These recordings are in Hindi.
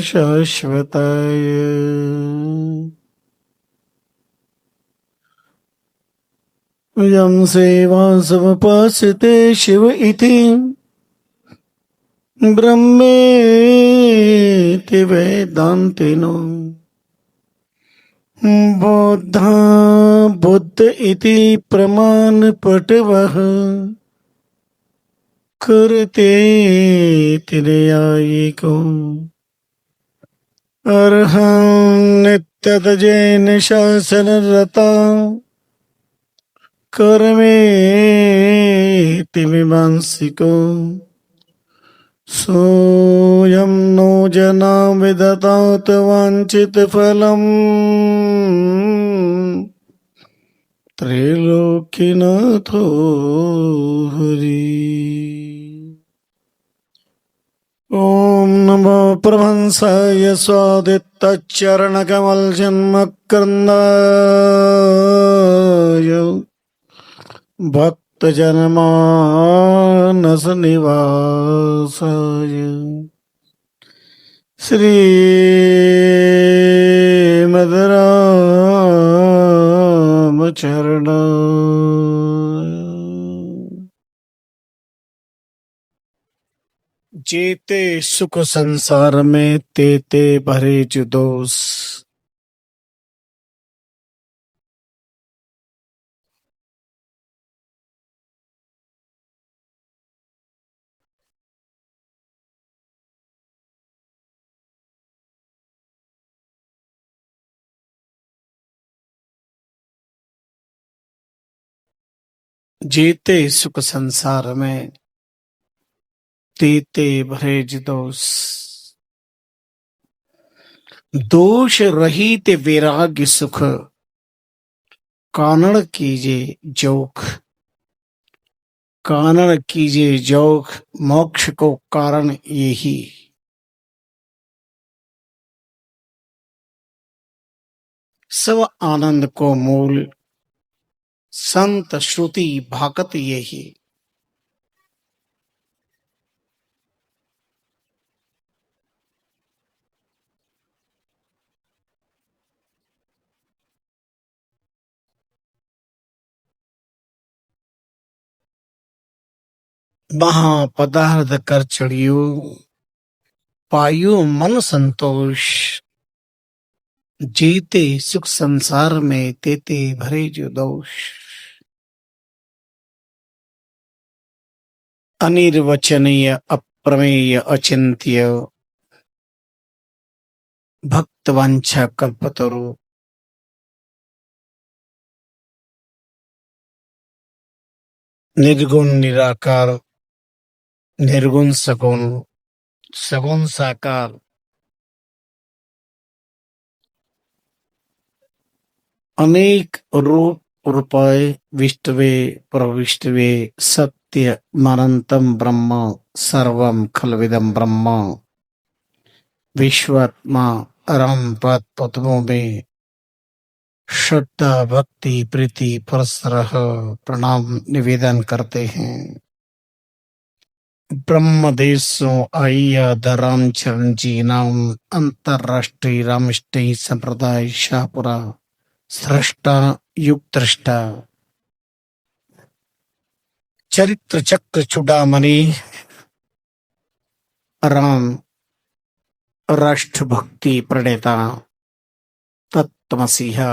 शाश्वताय यं सेवासमुपास्ते शिव इति ब्रह्मेति वेदान्तिनो बौद्धा बुद्ध इति प्रमाणपटवः करते तिर्यायिको अर्हं नित्यतजेन शासनरता कर्मेति मीमांसिको सोऽयं नो जना विदधात वाञ्छितफलम् त्रैलोक्यनाथो हरि। ॐ नमो प्रभंसाय स्वादित्तचरणकमलजन्मकृन्दाय भक्तजनमानसनिवासाय श्रीमद्रामचरणाय। जेते सुख संसार में तेते भरे जुदोष, जीते सुख संसार में तेते भरे जुदोष, दोष रहित वैराग्य सुख कानड़ कीजिए जोख, कानड़ कीजिए जोख मोक्ष को कारण यही। सब आनंद को मूल संत श्रुति भागत यही। महापदार्थ कर चढ़ियो पायो मन संतोष, जीते सुख संसार में तेते भरे जो दोष। अनिर्वचनीय अप्रमेय अचिंत्य भक्त वांछा कल्पतरु, निर्गुण निराकार निर्गुण सगुण सगुण साकार, अनेक रूप रूपाय विष्टवे प्रविष्टवे सत्य अनंतम ब्रह्म सर्वम खलविदम ब्रह्म विश्वात्मा राम पद पद्मों में श्रद्धा भक्ति प्रीति परस्पर प्रणाम निवेदन करते हैं। ब्रह्म देशों आइया धराम चरण जी नाम अंतरराष्ट्रीय रामष्टि संप्रदाय शाहपुरा सृष्टा युग दृष्टा चरित्र चक्र चुड़ामणि राम राष्ट्र भक्ति प्रणेता तत्वमसीहा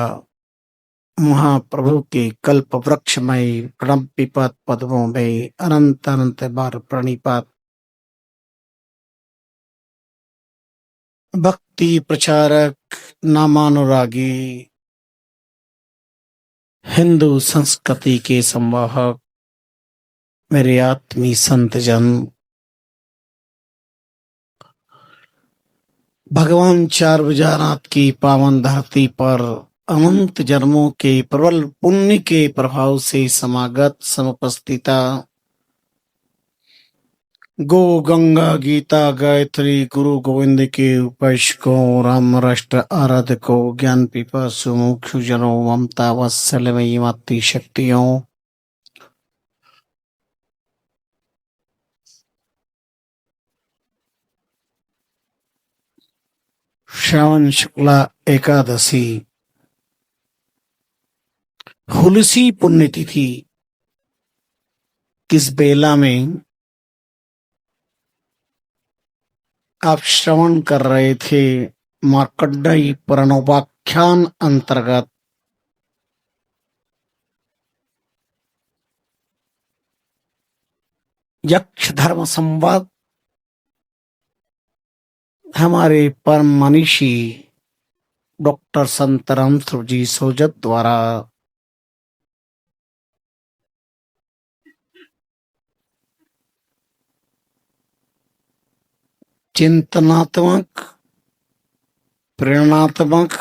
महाप्रभु के कल्प वृक्षमय प्रणव विपद पद्मों में अनंत अनंत बार प्रणिपात। भक्ति प्रचारक नामानुरागी हिंदू संस्कृति के संवाहक मेरे आत्मी संत जन, भगवान चार भुजानाथ की पावन धरती पर अनंत जन्मों के प्रबल पुण्य के प्रभाव से समागत समुपस्थिता गो गंगा गीता गायत्री गुरु गोविंद के उपासकों राम राष्ट्र आराधकों ज्ञान पिपासु मुमुक्षु जनों ममता वात्सल्यमयी मातृ शक्तियों, श्रावण शुक्ला एकादशी हुलसी पुण्यतिथि किस बेला में आप श्रवण कर रहे थे मार्कंडेय प्रणवाख्यान अंतर्गत यक्ष धर्म संवाद हमारे परम मनीषी डॉक्टर संत रामस्वरूप जी सोजत द्वारा चिंतनात्मक, प्रेरणात्मक,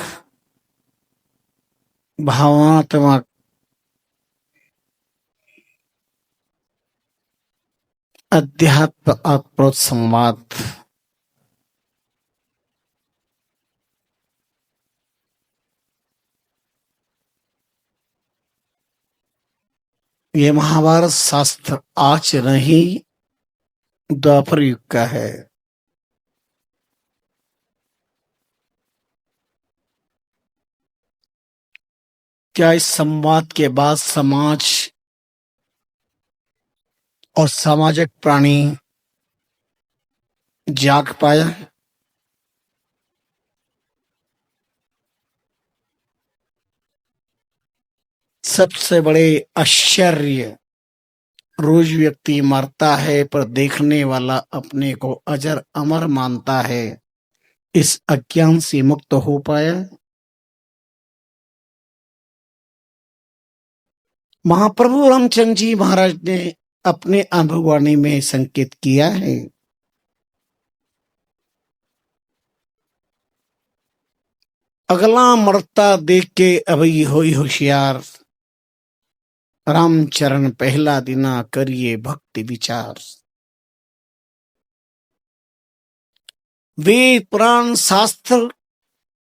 भावनात्मक अध्यात्म अप्रोच संवाद ये महाभारत शास्त्र आज नहीं द्वापर युग का है। क्या इस संवाद के बाद समाज और सामाजिक प्राणी जाग पाया? सबसे बड़े आश्चर्य, रोज व्यक्ति मरता है पर देखने वाला अपने को अजर अमर मानता है। इस अज्ञान से मुक्त हो पाया? महाप्रभु रामचंद्र जी महाराज ने अपने अनुभववाणी में संकेत किया है, अगला मरता देख के अभी होई होशियार, रामचरण पहला दिना करिए भक्ति विचार। वेद पुराण शास्त्र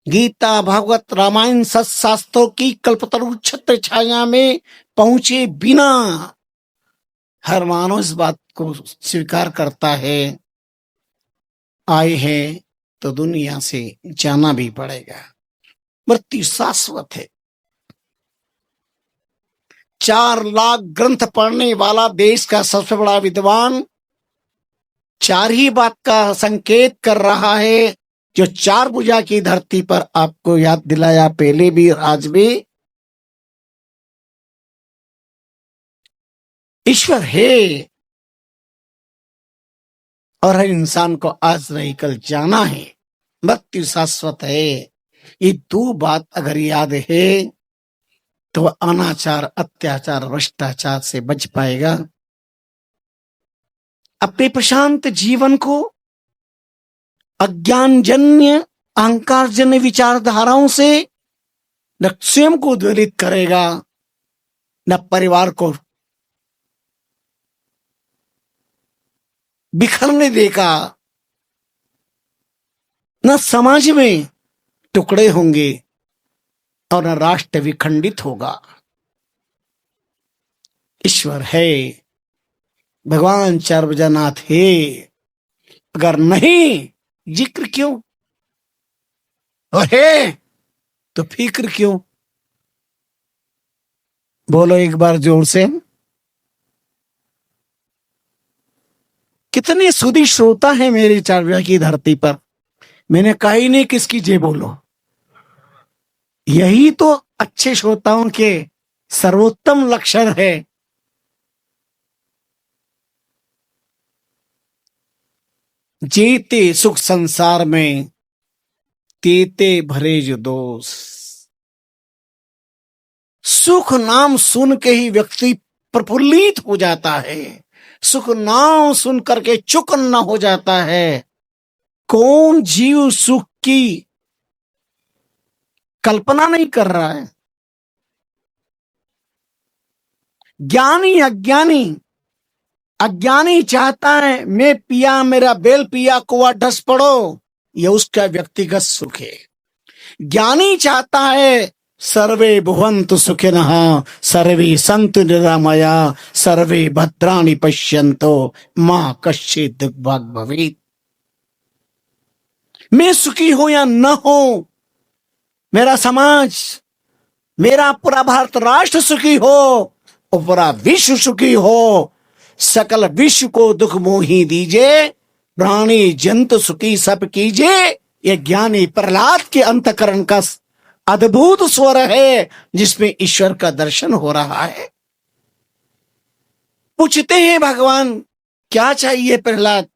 गीता भागवत रामायण सत्शास्त्रों की कल्पतरु छत्र छाया में पहुंचे बिना हर मानव इस बात को स्वीकार करता है, आए हैं तो दुनिया से जाना भी पड़ेगा। मृत्यु शाश्वत है। 4 लाख ग्रंथ पढ़ने वाला देश का सबसे बड़ा विद्वान 4 ही बात का संकेत कर रहा है, जो 4 भुजा की धरती पर आपको याद दिलाया पहले भी आज भी। ईश्वर है और हर इंसान को आज नहीं कल जाना है। मृत्यु शाश्वत है। ये 2 बात अगर याद है तो अनाचार, अत्याचार, भ्रष्टाचार से बच पाएगा। अपने प्रशांत जीवन को अज्ञानजन्य, अहंकारजन्य विचारधाराओं से न स्वयं को उद्वेलित करेगा, न परिवार को बिखरने देगा, न समाज में टुकड़े होंगे और न राष्ट्र विखंडित होगा। ईश्वर है, भगवान 4 भुजानाथ है। अगर नहीं, जिक्र क्यों? और है तो फिक्र क्यों? बोलो एक बार जोर से। कितने सुधी श्रोता है मेरी 4 भुजा की धरती पर। मैंने कहा ही नहीं किसकी जय बोलो। यही तो अच्छे श्रोताओं के सर्वोत्तम लक्षण है। जीते सुख संसार में, तेते भरे जो दोष। सुख नाम सुन के ही व्यक्ति प्रफुल्लित हो जाता है। सुख नाम सुन करके चुप न हो जाता है। कौन जीव सुख की कल्पना नहीं कर रहा है? ज्ञानी अज्ञानी, अज्ञानी चाहता है मैं पिया मेरा बेल पिया कुआ ढस पड़ो, यह उसका व्यक्तिगत सुख है। ज्ञानी चाहता है सर्वे भुवन्तु सुखिनः, सर्वे सन्तु निरामया, सर्वे भद्राणि पश्यन्तु मा कश्चित् दुर्भाग् भवेत्। मैं सुखी हो या न हो, मेरा समाज, मेरा पूरा भारत राष्ट्र सुखी हो और पूरा विश्व सुखी हो, सकल विश्व को दुख मोही दीजिए, प्राणी जंतु सुखी सब कीजिए। यह ज्ञानी प्रहलाद के अंतकरण का अद्भुत स्वर है, जिसमें ईश्वर का दर्शन हो रहा है। पूछते हैं भगवान क्या चाहिए प्रहलाद?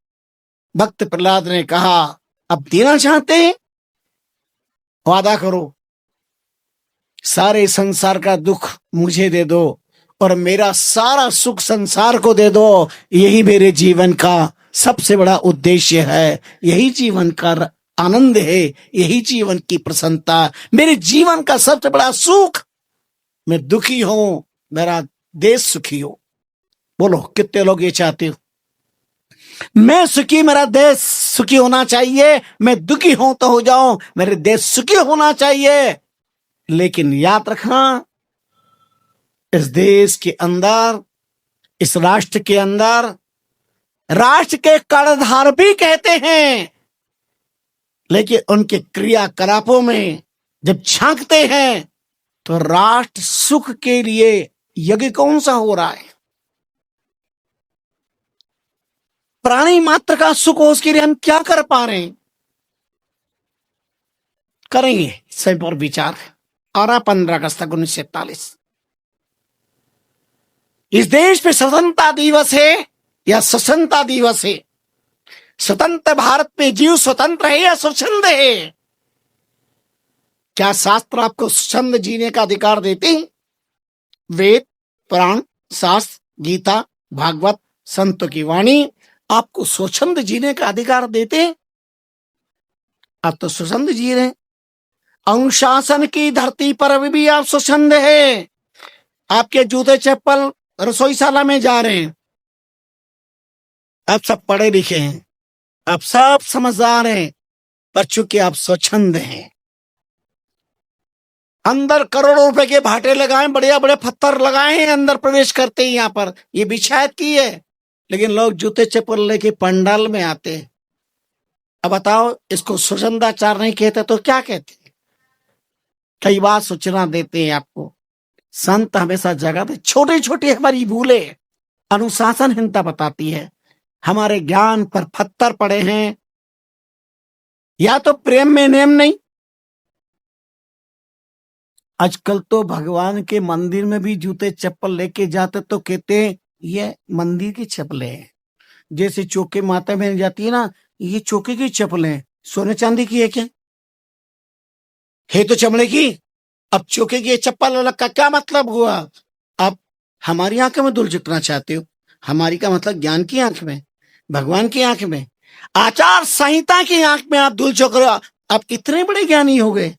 भक्त प्रहलाद ने कहा, अब देना चाहते हैं, वादा करो, सारे संसार का दुख मुझे दे दो और मेरा सारा सुख संसार को दे दो। यही मेरे जीवन का सबसे बड़ा उद्देश्य है, यही जीवन का आनंद है, यही जीवन की प्रसन्नता, मेरे जीवन का सबसे बड़ा सुख। मैं दुखी हूं, मेरा देश सुखी हो। बोलो कितने लोग ये चाहते हो? मैं सुखी, मेरा देश सुखी होना चाहिए। मैं दुखी हूं तो हो जाऊं, मेरे देश सुखी होना चाहिए। लेकिन याद रखना, इस देश के अंदर, इस राष्ट्र के अंदर, राष्ट्र के कर्णधार भी कहते हैं, लेकिन उनके क्रियाकलापों में जब झांकते हैं तो राष्ट्र सुख के लिए यज्ञ कौन सा हो रहा है? प्राणी मात्र का सुख हो, उसके लिए हम क्या कर पा रहे हैं? करेंगे सही पर विचार। 15 अगस्त 1947 इस देश पे स्वतंत्रता दिवस है या स्वतंत्रता दिवस है? स्वतंत्र भारत में जीव स्वतंत्र है या स्वच्छंद है? क्या शास्त्र आपको स्वच्छंद जीने का अधिकार देते हैं? वेद, पुराण, शास्त्र, गीता, भागवत, संतों की वाणी आपको स्वच्छंद जीने का अधिकार देते हैं? आप तो स्वच्छंद जी रहे हैं। अनुशासन की धरती पर अभी भी आप स्वच्छंद है। आपके जूते चप्पल रसोईशाला में जा रहे हैं, आप सब पढ़े लिखे हैं, आप सब समझदार हैं, पर चूंकि आप स्वच्छंद हैं, अंदर करोड़ों रुपए के भाटे लगाए, बढ़िया बड़े पत्थर लगाए हैं, अंदर प्रवेश करते हैं। यहां पर ये बिछायत की है, लेकिन लोग जूते चप्पल लेके पंडाल में आते हैं। अब बताओ, इसको स्वच्छंदाचार नहीं कहते तो क्या कहते हैं? कई बार सूचना देते हैं आपको, संत हमेशा जगाते, छोटी छोटी हमारी भूलें अनुशासनहीनता बताती है, हमारे ज्ञान पर पत्थर पड़े हैं, या तो प्रेम में नेम नहीं। आजकल तो भगवान के मंदिर में भी जूते चप्पल लेके जाते तो कहते हैं ये मंदिर की चप्पलें हैं। जैसे चौके माता बहन जाती है ना, ये चौके की चप्पलें, सोने चांदी की है क्या? है तो चमड़े की। अब चौके की चप्पल अलग का क्या मतलब हुआ? आप हमारी आंखों में धूल झुकना चाहते हो? हमारी का मतलब ज्ञान की आंख में, भगवान की आंख में, आचार संहिता की आंख में आप धूल झोंक रहे हो। आप कितने बड़े ज्ञानी हो गए।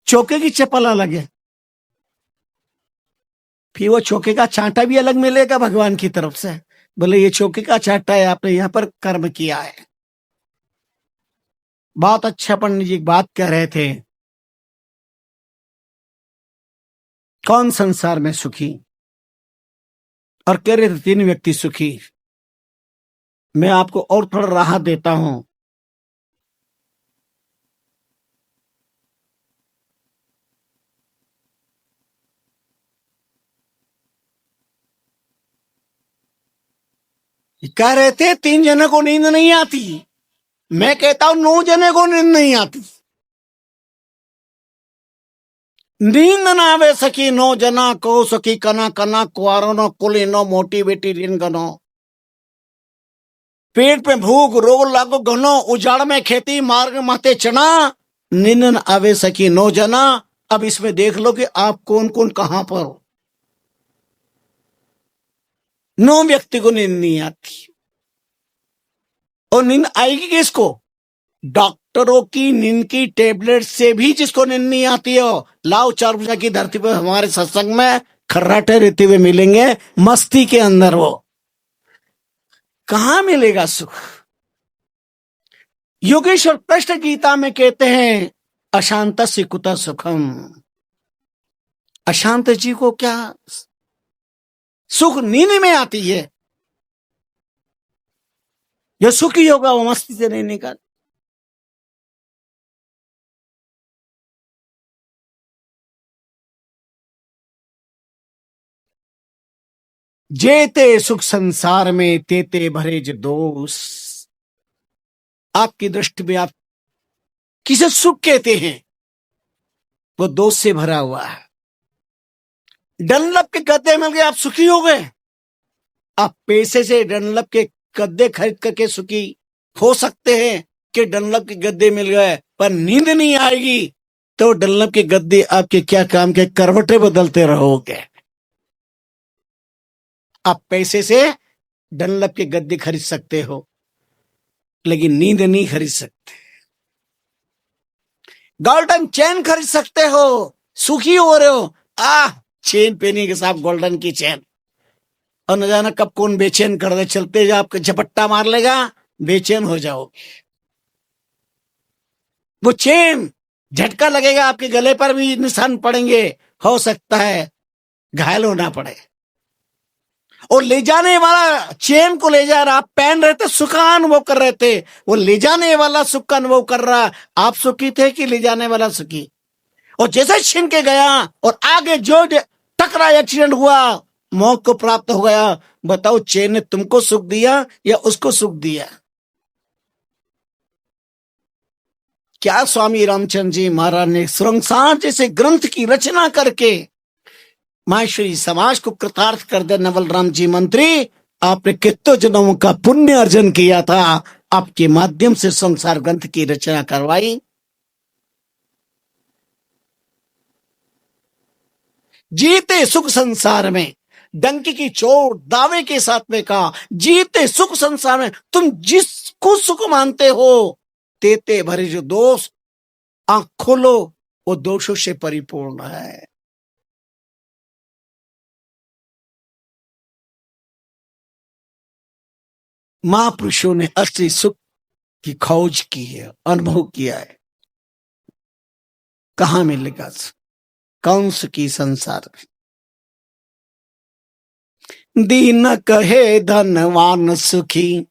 चौके की चप्पल अलग है, फिर वो चौके का चांटा भी अलग मिलेगा भगवान की तरफ से। बोले ये चौके का चांटा है, आपने यहां पर कर्म किया है। बहुत अच्छा पंडित जी बात कह रहे थे, कौन संसार में सुखी, और कह रहे थे 3 व्यक्ति सुखी। मैं आपको और थोड़ा राहत देता हूं। कह रहे थे 3 जने को नींद नहीं आती, मैं कहता हूं 9 जने को नींद नहीं आती। नींद ना आवे सकी 9 जना को, सकी कना कना कुआरो नो कुली नो मोटी बेटी रिन गनो। पेट में भूख रोग लागो घनो, उजाड़ में खेती मार्ग माते चना, नींद न आवे सकी 9 जना। अब इसमें देख लो कि आप कौन कौन कहां पर हो। 9 व्यक्ति को नींद नहीं आती, और नींद आएगी किसको? डॉक्टरों की नींद की टेबलेट से भी जिसको नींद नहीं आती हो, लाओ 4 बजे की धरती पर हमारे सत्संग में खर्राटे रहते हुए मिलेंगे, मस्ती के अंदर। वो कहां मिलेगा सुख? योगेश्वर कृष्ण गीता में कहते हैं अशांत से कुतः सुखम। अशांत जी को क्या सुख नींद में आती है? जो सुखी होगा वो मस्ती से नहीं निकल। जेते सुख संसार में तेते भरे जो दोष। आपकी दृष्टि में आप किसे सुख कहते हैं? वो दोष से भरा हुआ है। डनलप के गद्दे मिल गए, आप सुखी हो गए। आप पैसे से डनलप के गद्दे खरीद करके सुखी हो सकते हैं कि डनलप के गद्दे मिल गए, पर नींद नहीं आएगी तो डनलप के गद्दे आपके क्या काम के, करवटें बदलते रहोगे। आप पैसे से डनलप के गद्दे खरीद सकते हो, लेकिन नींद नहीं खरीद सकते। गोल्डन चेन खरीद सकते हो, सुखी हो रहे हो। चेन पहने के साथ गोल्डन की चेन, और न जाना कब कौन बेचैन कर दे, चलते जा आपको झपट्टा मार लेगा, बेचैन हो जाओगे। वो चेन झटका लगेगा, आपके गले पर भी निशान पड़ेंगे, हो सकता है घायल होना पड़े। और ले जाने वाला चेन को ले जा रहा, आप पहन रहे थे, सुख का अनुभव कर रहे थे, वो ले जाने वाला सुख का अनुभव कर रहा। आप सुखी थे कि ले जाने वाला सुखी? और जैसे छीन के गया और आगे जो टकरा, एक्सीडेंट हुआ, मौत को प्राप्त हो गया। बताओ, चेन ने तुमको सुख दिया या उसको सुख दिया? क्या स्वामी रामचंद्र जी महाराज ने संसार जैसे ग्रंथ की रचना करके माहेश्वरी समाज को कृतार्थ कर दे। नवल राम जी मंत्री, आपने कितने जन्मों का पुण्य अर्जन किया था, आपके माध्यम से संसार ग्रंथ की रचना करवाई। जीते सुख संसार में, डंकी की चोट दावे के साथ में कहा, जीते सुख संसार में। तुम जिसको सुख मानते हो, तेते भरे जो दोष, आंख खोलो, वो दोषों से परिपूर्ण है। महापुरुषों ने असली सुख की खोज की है, अनुभव किया है। कहां मिलेगा सुख? कौन सुखी संसार में? दीन कहे धनवान सुखी,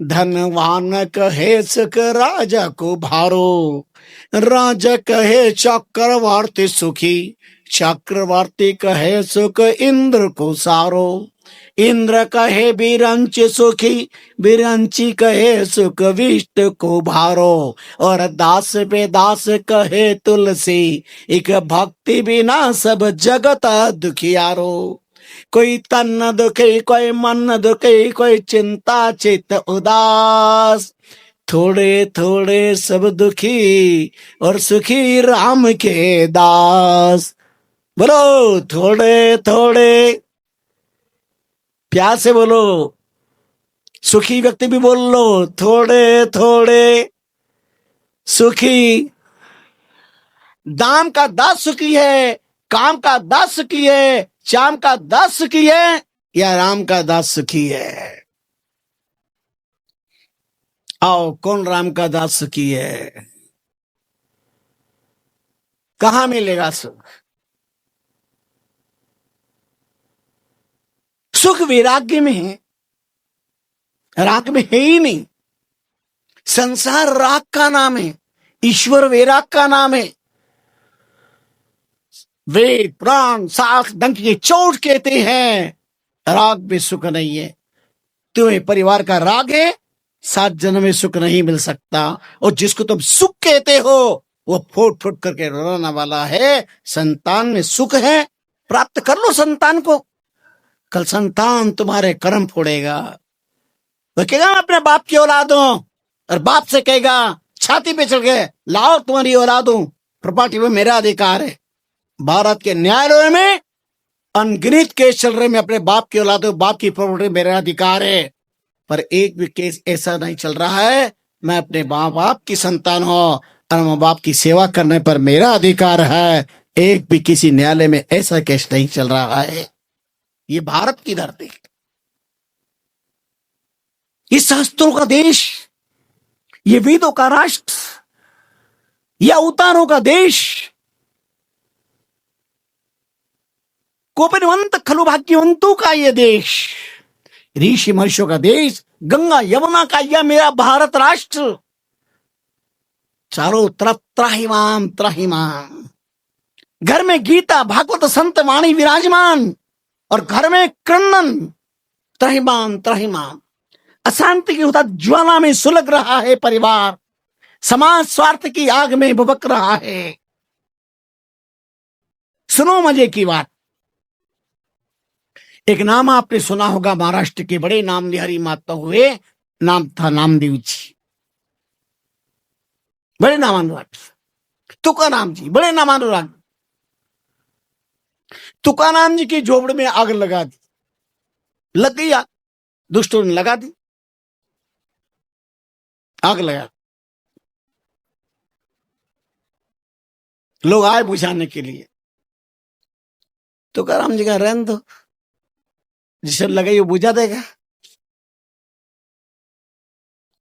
धनवान कहे सुख राजा को भारो। राजा कहे चक्रवर्ती सुखी, चक्रवर्ती कहे सुख इंद्र को सारो। इंद्र कहे बिरंच सुखी, बिरंची कहे सुख विष्णु को भारो। और दास पे दास कहे तुलसी, एक भक्ति बिना सब जगत दुखियारो। कोई तन न दुखे, कोई मन न दुखे, कोई चिंता चित उदास। थोड़े थोड़े सब दुखी और सुखी राम के दास। बोलो थोड़े थोड़े, प्यार से बोलो, सुखी व्यक्ति भी बोल लो, थोड़े थोड़े सुखी। दाम का दास सुखी है, काम का दास सुखी है, श्याम का दास सुखी है, या राम का दास सुखी है? आओ, कौन राम का दास सुखी है? कहां मिलेगा सुख? सुख वैराग्य में है, राग में है ही नहीं। संसार राग का नाम है, ईश्वर वैराग का नाम है। वेद पुराण साख डंक की चोट कहते हैं, राग में सुख नहीं है। तुम्हें परिवार का राग है, 7 जन्म में सुख नहीं मिल सकता। और जिसको तुम सुख कहते हो, वो फुट फुट करके रोने वाला है। संतान में सुख है, प्राप्त कर लो संतान को। कल संतान तुम्हारे कर्म फोड़ेगा। वो कहेगा मैं अपने बाप की औलाद हूं, और बाप से कहेगा छाती पे चढ़ के, लाओ तुम्हारी औलाद हूं, प्रॉपर्टी में मेरा अधिकार है। भारत के न्यायालय में अनगिनत केस चल रहे, मैं अपने बाप की औलाद हूं, बाप की प्रॉपर्टी मेरा अधिकार है। पर एक भी केस ऐसा नहीं चल रहा है मैं अपने माँ बाप की संतान हूं और माँ बाप की सेवा करने पर मेरा अधिकार है। एक भी किसी न्यायालय में ऐसा केस नहीं चल रहा है। ये भारत की धरती, ये शास्त्रों का देश, ये वेदों का राष्ट्र, ये अवतारों का देश, कोपिनवंत खलु भाग्यवंतों का ये देश, ऋषि महर्षियों का देश, गंगा यमुना का यह मेरा भारत राष्ट्र। चारों तरफ त्राहिमाम त्राहिमाम, घर में गीता भागवत संत वाणी विराजमान। और घर में क्रंदन, त्रहिमाम त्रहिमाम, अशांति की होता ज्वाला में सुलग रहा है परिवार, समाज स्वार्थ की आग में भभक रहा है। सुनो मजे की बात, एक नाम आपने सुना होगा, महाराष्ट्र के बड़े नाम निहारी माता हुए, नाम था नामदेव जी, बड़े नामानुराग। तुकाराम जी बड़े नामानुराग। तुकाराम जी की झोपड़ी में आग लगा दी, लग गई आग, दुष्टों ने लगा दी आग लगा। लोग आए बुझाने के लिए, तुकाराम जी का रहने दो, जिसे लगे वो बुझा देगा।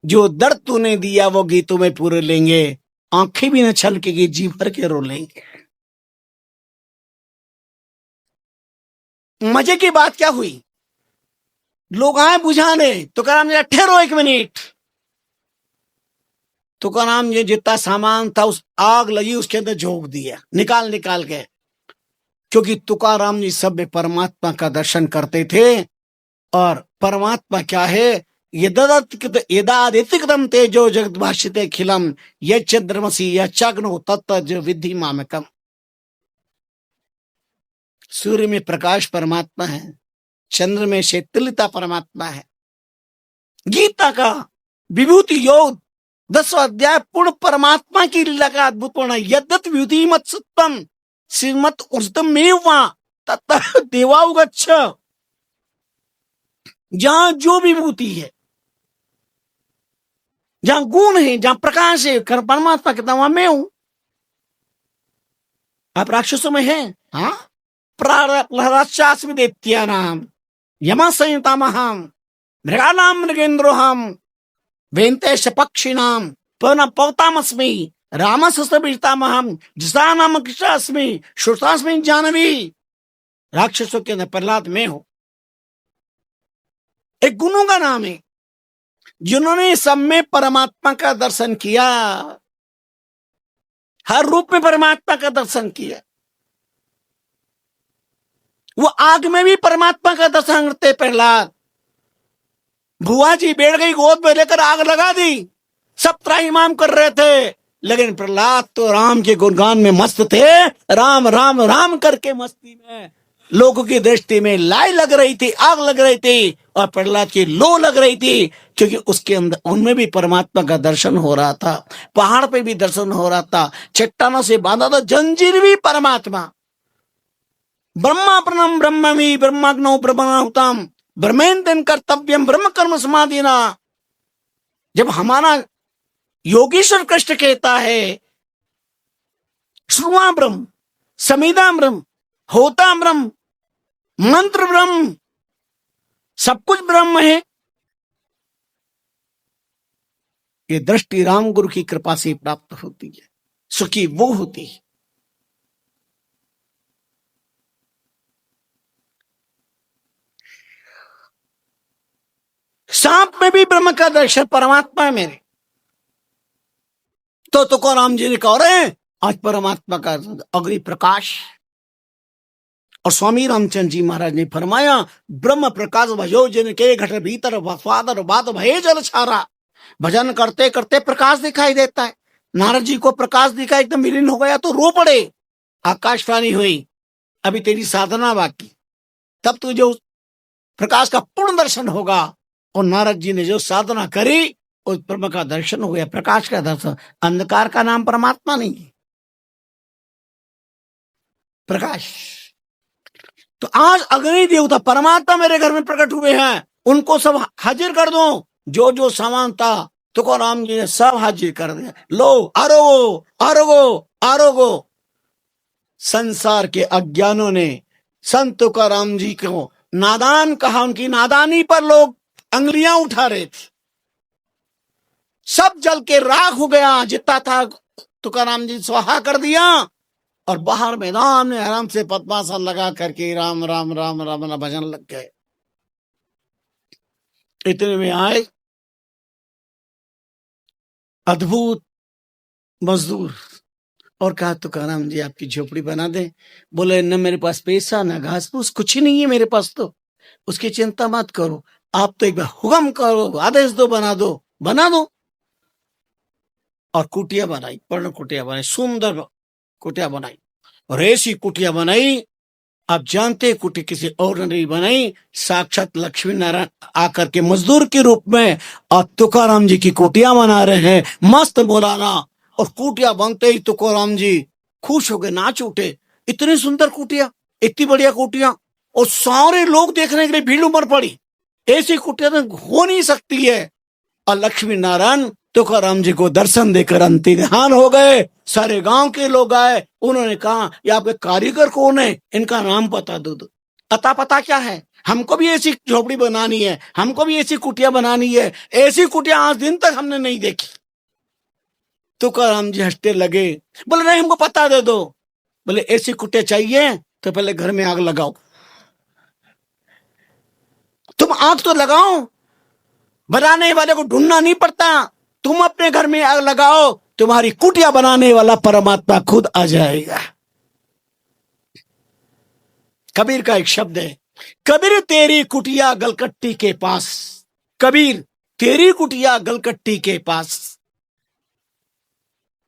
जो दर्द तूने दिया वो गीतों में पूरे लेंगे, आंखें भी न छलकेगी, जी भर के रो लेंगे। मजे की बात क्या हुई, लोग आए बुझाने, तुकाराम जी ठहरो एक मिनट। तुकाराम जी जितना सामान था उस आग लगी उसके अंदर झोंक दिया, निकाल निकाल के, क्योंकि तुकाराम जी सब परमात्मा का दर्शन करते थे। और परमात्मा क्या है, यदादित्यकृतं तेजो जगत भाषिते खिलम ये चंद्रमसी यह चग्नो तत्त विद्धि मामकम। सूर्य में प्रकाश परमात्मा है, चंद्र में शीतलता परमात्मा है। गीता का विभूति योग 10वां अध्याय पूर्ण परमात्मा की लीला का अद्भुतपूर्ण, यद्यत विभूति मत सत्तम श्रीमत उर्तमेवा ततः देवाउगच्छ। जहां जो विभूति है, जहां गुण है, जहां प्रकाश है, परमात्मा कहता वहां मैं हूं। आप राक्षसों में हैं, हाँ, प्रहलादास्मि दैत्यानाम यमा संयुतामहम मृगानाम मृगेन्द्रोहम वेंतेश पक्षिणाम पवतामस्मि रामसस्तभितामहम जिसानाम कृष्णास्मि श्रुतास्मि जानवी। राक्षसों के अंदर प्रहलाद में हो। एक गुणों का नाम है, जिन्होंने सब में परमात्मा का दर्शन किया, हर रूप में परमात्मा का दर्शन किया। वो आग में भी परमात्मा का दर्शन करते। प्रहलाद, भुआ जी बैठ गई गोद में लेकर आग लगा दी, सब त्राहिमाम कर रहे थे, लेकिन प्रहलाद तो राम के गुणगान में मस्त थे, राम राम राम करके मस्ती में। लोगों की दृष्टि में लाई लग रही थी, आग लग रही थी, और प्रहलाद की लो लग रही थी, क्योंकि उसके अंदर उनमें भी परमात्मा का दर्शन हो रहा था। पहाड़ पे भी दर्शन हो रहा था, चट्टानों से बांधा था जंजीर भी परमात्मा। ब्रह्मापनम ब्रह्मवी ब्रह्माग्नो ब्रह्मणाहुतम ब्रह्मेन्द्रन कर्तव्यम ब्रह्म कर्म समाधिना। जब हमारा योगेश्वर कृष्ण कहता है श्रुवा ब्रह्म, समिधा ब्रह्म, होता ब्रह्म, मंत्र ब्रह्म, सब कुछ ब्रह्म है, ये दृष्टि राम गुरु की कृपा से प्राप्त होती है, सुखी वो होती है। सांप में भी ब्रह्म का दर्शन, परमात्मा है मेरे। तो तुकाराम जी ने कह रहे हैं आज परमात्मा का अग्नि प्रकाश। और स्वामी रामचंद्र जी महाराज ने फरमाया ब्रह्म प्रकाश भयो जिनके घट भीतर स्वादर बात भये जल छारा। भजन करते करते प्रकाश दिखाई देता है। नारद जी को प्रकाश दिखा, एकदम विलीन हो गया तो रो पड़े, आकाशवाणी हुई अभी तेरी साधना बाकी, तब तुझे उस प्रकाश का पूर्ण दर्शन होगा। और नारद जी ने जो साधना करी उस ब्रह्म का दर्शन हो गया, प्रकाश का दर्शन। अंधकार का नाम परमात्मा नहीं है, प्रकाश। तो आज अग्नि देवता परमात्मा मेरे घर में प्रकट हुए हैं, उनको सब हाजिर कर दो। जो जो सामान था तुकाराम जी ने सब हाजिर कर दिया। लो आरोगो आरोगो आरोगो। संसार के अज्ञानों ने संत तुकाराम जी को नादान कहा, उनकी नादानी पर लोग अंगलियां उठा रहे थे। सब जल के राख हो गया, जितना था तुकाराम जी स्वाहा कर दिया। और बाहर मैदान में आराम से पद्मासन लगा करके राम राम राम राम राम भजन लग गए। इतने में आए अद्भुत मजदूर और कहा तुकाराम जी आपकी झोपड़ी बना दे। बोले न मेरे पास पैसा न घास फूस कुछ ही नहीं है मेरे पास, तो उसकी चिंता मत करो, आप तो एक बार हुक्म करो, आदेश दो, बना दो, बना दो। और कुटिया बनाई, पर्ण कुटिया बनाई, सुंदर कुटिया बनाई। और ऐसी कुटिया बनाई, आप जानते हैं कुटी किसी और ने नहीं बनाई, साक्षात लक्ष्मी नारायण आकर के मजदूर के रूप में और तुकाराम जी की कुटिया बना रहे हैं, मस्त मौलाना। और कुटिया बनते ही तुकाराम जी खुश हो गए, नाच उठे। इतनी सुंदर कुटिया, इतनी बढ़िया कुटिया, और सारे लोग देखने के लिए भीड़ उमड़ पड़ी। ऐसी कुटिया तो हो नहीं सकती है। और लक्ष्मी नारायण तुकाराम जी को दर्शन देकर अंतर्ध्यान हो गए। सारे गांव के लोग आए, उन्होंने कहा ये आपके कारीगर कौन है, इनका नाम बता दो। अता पता क्या है, हमको भी ऐसी झोपड़ी बनानी है, हमको भी ऐसी कुटिया बनानी है, ऐसी कुटिया आज दिन तक हमने नहीं देखी। तुकाराम जी हंसते लगे, बोले नहीं हमको पता दे दो। बोले ऐसी कुटिया चाहिए तो पहले घर में आग लगाओ। तुम आग तो लगाओ, बनाने वाले को ढूंढना नहीं पड़ता, तुम अपने घर में आग लगाओ, तुम्हारी कुटिया बनाने वाला परमात्मा खुद आ जाएगा। कबीर का एक शब्द है, कबीर तेरी कुटिया गलकट्टी के पास, कबीर तेरी कुटिया गलकट्टी के पास,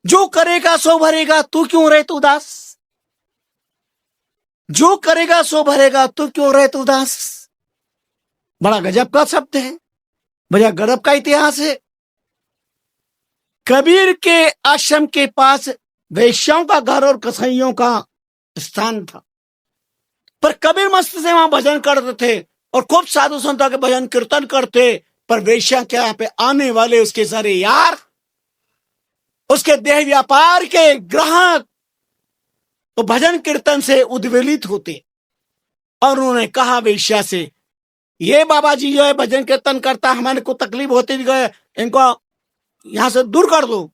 जो करेगा सो भरेगा तू क्यों रहे तू उदास, जो करेगा सो भरेगा तू क्यों रहे तू उदास। बड़ा गजब का शब्द है, बड़ा गजब का इतिहास है। कबीर के आश्रम के पास वैश्याओं का घर और कसाईयों का स्थान था, पर कबीर मस्त से वहां भजन करते थे और खूब साधु संतों के भजन कीर्तन करते। पर वेश्या के यहाँ पे आने वाले उसके सारे यार, उसके देह व्यापार के ग्राहक तो भजन कीर्तन से उद्वेलित होते। और उन्होंने कहा वेश्या से, ये बाबा जी जो है भजन कीर्तन करता, हमारे को तकलीफ होती गए, इनको यहां से दूर कर दो।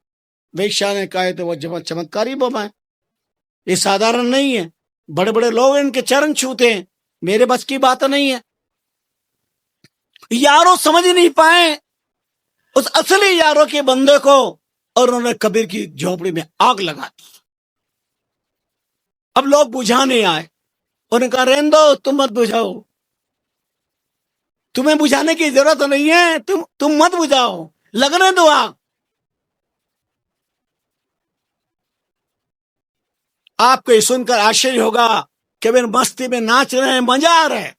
वेश्या ने कहा तो वो चमत्कारी बाबा है, ये साधारण नहीं है, बड़े बड़े लोग इनके चरण छूते हैं, मेरे बस की बात नहीं है। यारों समझ नहीं पाए उस असली यारों के बंदे को, और उन्होंने कबीर की झोपड़ी में आग लगा दी। अब लोग बुझाने आए, उन्होंने कहा रहने दो, तुम मत बुझाओ, तुम्हें बुझाने की जरूरत नहीं है, तुम मत बुझाओ, लगने दो आग। आपको ये सुनकर आश्चर्य होगा, कबीर मस्ती में नाच रहे हैं, मजा आ रहा है,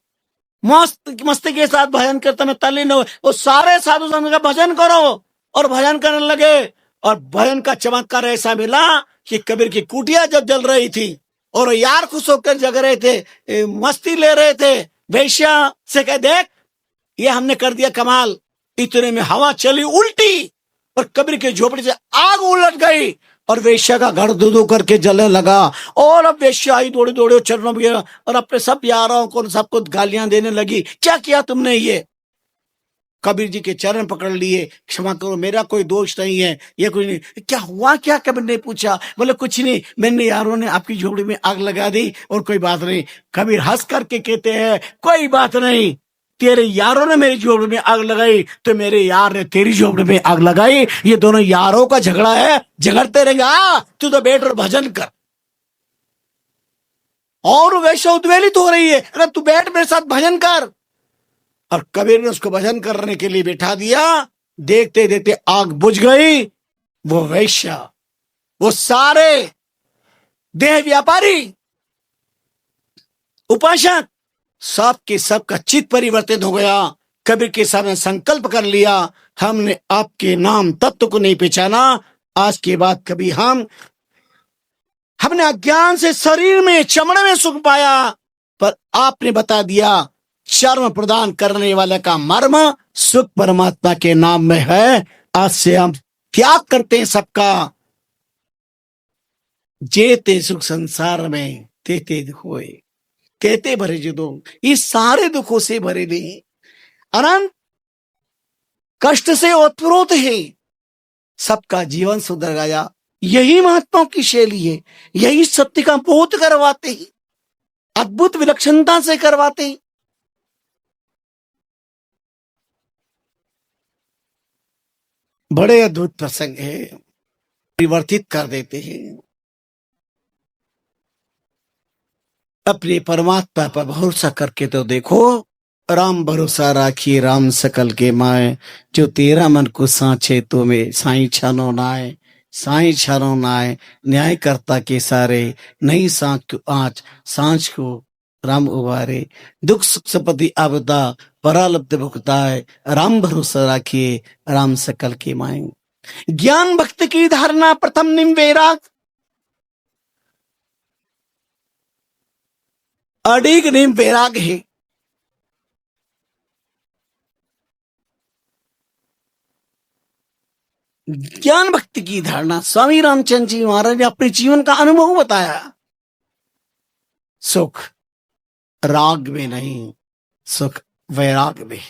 मस्ती के साथ भजन कीर्तन में तल्लीन हो। वो सारे साधु संत का भजन करो, और भजन करने लगे। और भजन का चमत्कार ऐसा मिला कि कबीर की कुटिया जब जल रही थी और यार खुश होकर जग रहे थे, मस्ती ले रहे थे, वेश्या से कह देख ये हमने कर दिया कमाल। इतने में हवा चली उल्टी और कबीर की झोपड़ी से आग उलट गई और वेश्या का घर धो धो करके जलने लगा। और अब वेश्या आई दौड़े दौड़े चरणों में और अपने सब यारों को सबको गालियां देने लगी, क्या किया तुमने ये। कबीर जी के चरण पकड़ लिए, क्षमा करो मेरा कोई दोष नहीं है, ये कुछ नहीं। क्या हुआ क्या, कबीर ने पूछा। बोले कुछ नहीं, मैंने यारों ने आपकी झोपड़ी में आग लगा दी और कोई बात नहीं। कबीर हंस करके कहते हैं कोई बात नहीं, तेरे यारों ने मेरी झोपड़ी में आग लगाई तो मेरे यार ने तेरी झोपड़ी में आग लगाई, ये दोनों यारों का झगड़ा है, झगड़ते रहेंगे। तू तो बैठ और भजन कर। और वैसे उद्वेलित हो रही है, अरे तू बैठ मेरे साथ भजन कर। और कबीर ने उसको भजन करने के लिए बिठा दिया। देखते देखते आग बुझ गई। वो वैश्या, वो सारे देह व्यापारी, उपासक, सबके सबका चित्त परिवर्तित हो गया। कबीर के सामने संकल्प कर लिया, हमने आपके नाम तत्व को नहीं पहचाना, आज के बाद कभी हमने अज्ञान से शरीर में चमड़े में सुख पाया, पर आपने बता दिया चर्म प्रदान करने वाले का मर्म सुख परमात्मा के नाम में है। आज से हम त्याग करते हैं सबका। जेते सुख संसार में तेते दुख होए, कहते भरे जो दुख, ये सारे दुखों से भरे नहीं, अनंत कष्ट से ओतप्रोत है, सबका जीवन सुधर गया। यही महात्माओं की शैली है, यही सत्य का बोध करवाते हैं, अद्भुत विलक्षणता से करवाते हैं। बड़े अद्भुत प्रसंग है, परिवर्तित कर देते हैं। अपने परमात्मा पर भरोसा करके तो देखो। राम भरोसा राखिए राम सकल के माए, जो तेरा मन को सांचे तो में साई छानो नाय, साई छानो नाय। न्याय करता के सारे, नहीं सांच को आँच, सांच को राम उबारे। दुख सुख संपत्ति आपदा, परालब्ध भुगताए। राम भरोसा राखिए राम सकल के माए। ज्ञान भक्ति की धारणा प्रथम निम वैराग, अडिग निम वैराग है। ज्ञान भक्ति की धारणा स्वामी रामचंद्र जी महाराज ने अपने जीवन का अनुभव बताया। सुख राग में नहीं, सुख वैराग में,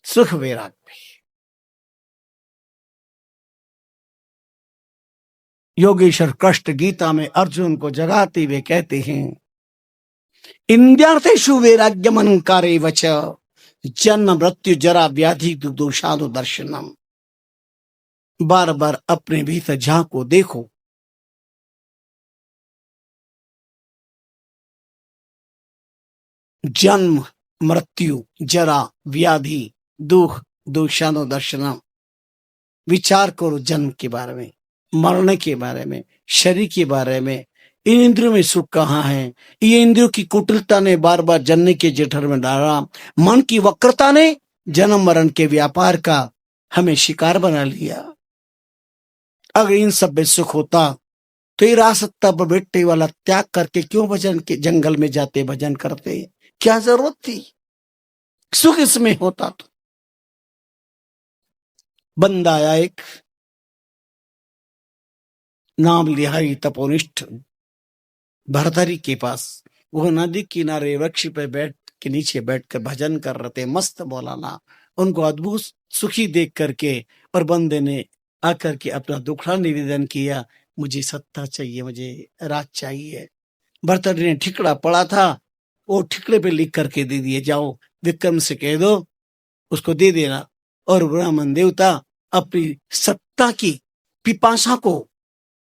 सुख वैराग में। योगेश्वर कृष्ण गीता में अर्जुन को जगाते हुए कहते हैं, इंद्रियार्थेषु वैराग्यम अहंकारे वच, जन्म मृत्यु जरा व्याधि दोषादु दर्शनम। बार बार अपने भीतर झांको, देखो। जन्म मृत्यु जरा व्याधि दुख दोषादु दर्शनम। विचार करो जन्म के बारे में, मरने के बारे में, शरीर के बारे में। इन इंद्रियों में सुख कहाँ है? ये इंद्रियों की कुटिलता ने बार बार जनने के जठर में डाला। मन की वक्रता ने जन्म मरण के व्यापार का हमें शिकार बना लिया। अगर इन सब में सुख होता तो ये रासत्ता पर बैठने वाला त्याग करके क्यों भजन के जंगल में जाते भजन करते? क्या जरूरत थी? सुख इसमें होता तो। बंदा आया एक, नाम लिहारी तपोनिष्ठ, भरतरी के पास। वो नदी किनारे वृक्ष पे बैठ के नीचे बैठकर भजन कर रहे थे, मस्त मौलाना। उनको अद्भुत सुखी देख करके और बंदे ने आकर के अपना दुखड़ा निवेदन किया, मुझे सत्ता चाहिए, मुझे राज चाहिए। भरतरी ने ठिकड़ा पड़ा था, वो ठिकड़े पे लिख करके दे दिए, जाओ विक्रम से कह दो उसको दे देना। और ब्राह्मण देवता अपनी सत्ता की पिपासा को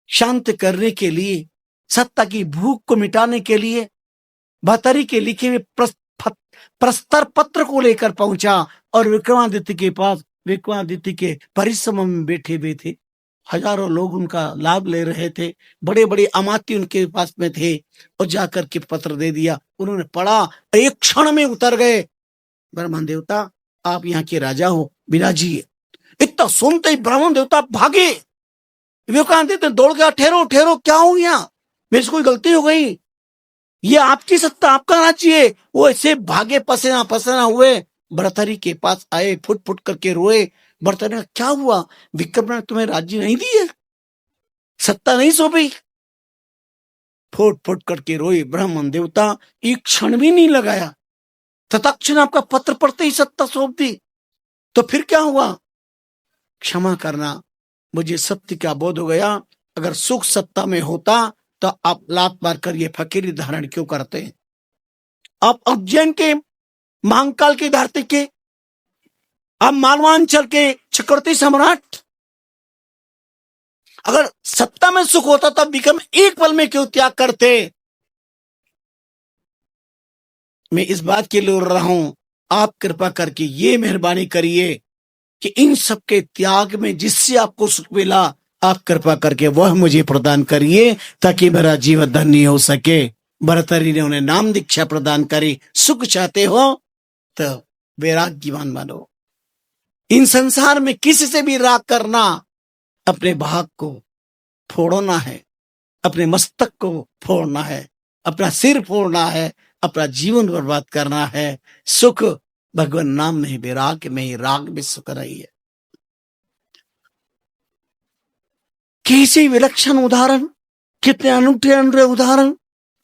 शांत करने के लिए, सत्ता की भूख को मिटाने के लिए भर्तरी के लिखे हुए प्रस्तर पत्र को लेकर पहुंचा और विक्रमादित्य के पास। विक्रमादित्य के परिश्रम में बैठे हुए थे, हजारों लोग उनका लाभ ले रहे थे, बड़े बड़े अमात्य उनके पास में थे। और जाकर के पत्र दे दिया, उन्होंने पढ़ा, एक क्षण में उतर गए। ब्राह्मण देवता आप यहाँ के राजा हो, विराजिए। इतना सुनते ही ब्राह्मण देवता भागे। विवेकानंद दौड़ गया, ठहरो ठहरो, क्या हो गया? मेरे से कोई गलती हो गई? ये आपकी सत्ता, आपका राज्य है। वो ऐसे भागे, पसीना पसीना हुए भर्तरी के पास आए, फुट फुट करके रोए। भर्तरी ने क्या हुआ? विक्रम ने तुम्हें राज्य नहीं दी है, सत्ता नहीं सौंपी? फुट फुट करके रोए। ब्राह्मण देवता एक क्षण भी नहीं लगाया, तत्क्षण आपका पत्र पढ़ते ही सत्ता सौंप दी। तो फिर क्या हुआ? क्षमा करना, मुझे सत्य का बोध हो गया। अगर सुख सत्ता में होता तो आप लात मार कर ये फकीरी धारण क्यों करते हैं? आप उज्जैन के महाकाल की धरती के, आप मालवांचल के चक्रवर्ती सम्राट, अगर सत्ता में सुख होता तब विक्रम एक पल में क्यों त्याग करते? मैं इस बात के लिए उड़ रहा हूं, आप कृपा करके ये मेहरबानी करिए कि इन सब के त्याग में जिससे आपको सुख मिला, आप कृपा करके वह मुझे प्रदान करिए ताकि मेरा जीवन धन्य हो सके। भर्तरी ने उन्हें नाम दीक्षा प्रदान करी। सुख चाहते हो तो वैराग्यवान बनो। इन संसार में किसी से भी राग करना, अपने भाग को फोड़ना है, अपने मस्तक को फोड़ना है, अपना सिर फोड़ना है, अपना जीवन बर्बाद करना है। सुख भगवान नाम में ही, वैराग में ही, राग में सुख रही है। कैसे विलक्षण उदाहरण, कितने अनूठे अनूठे उदाहरण,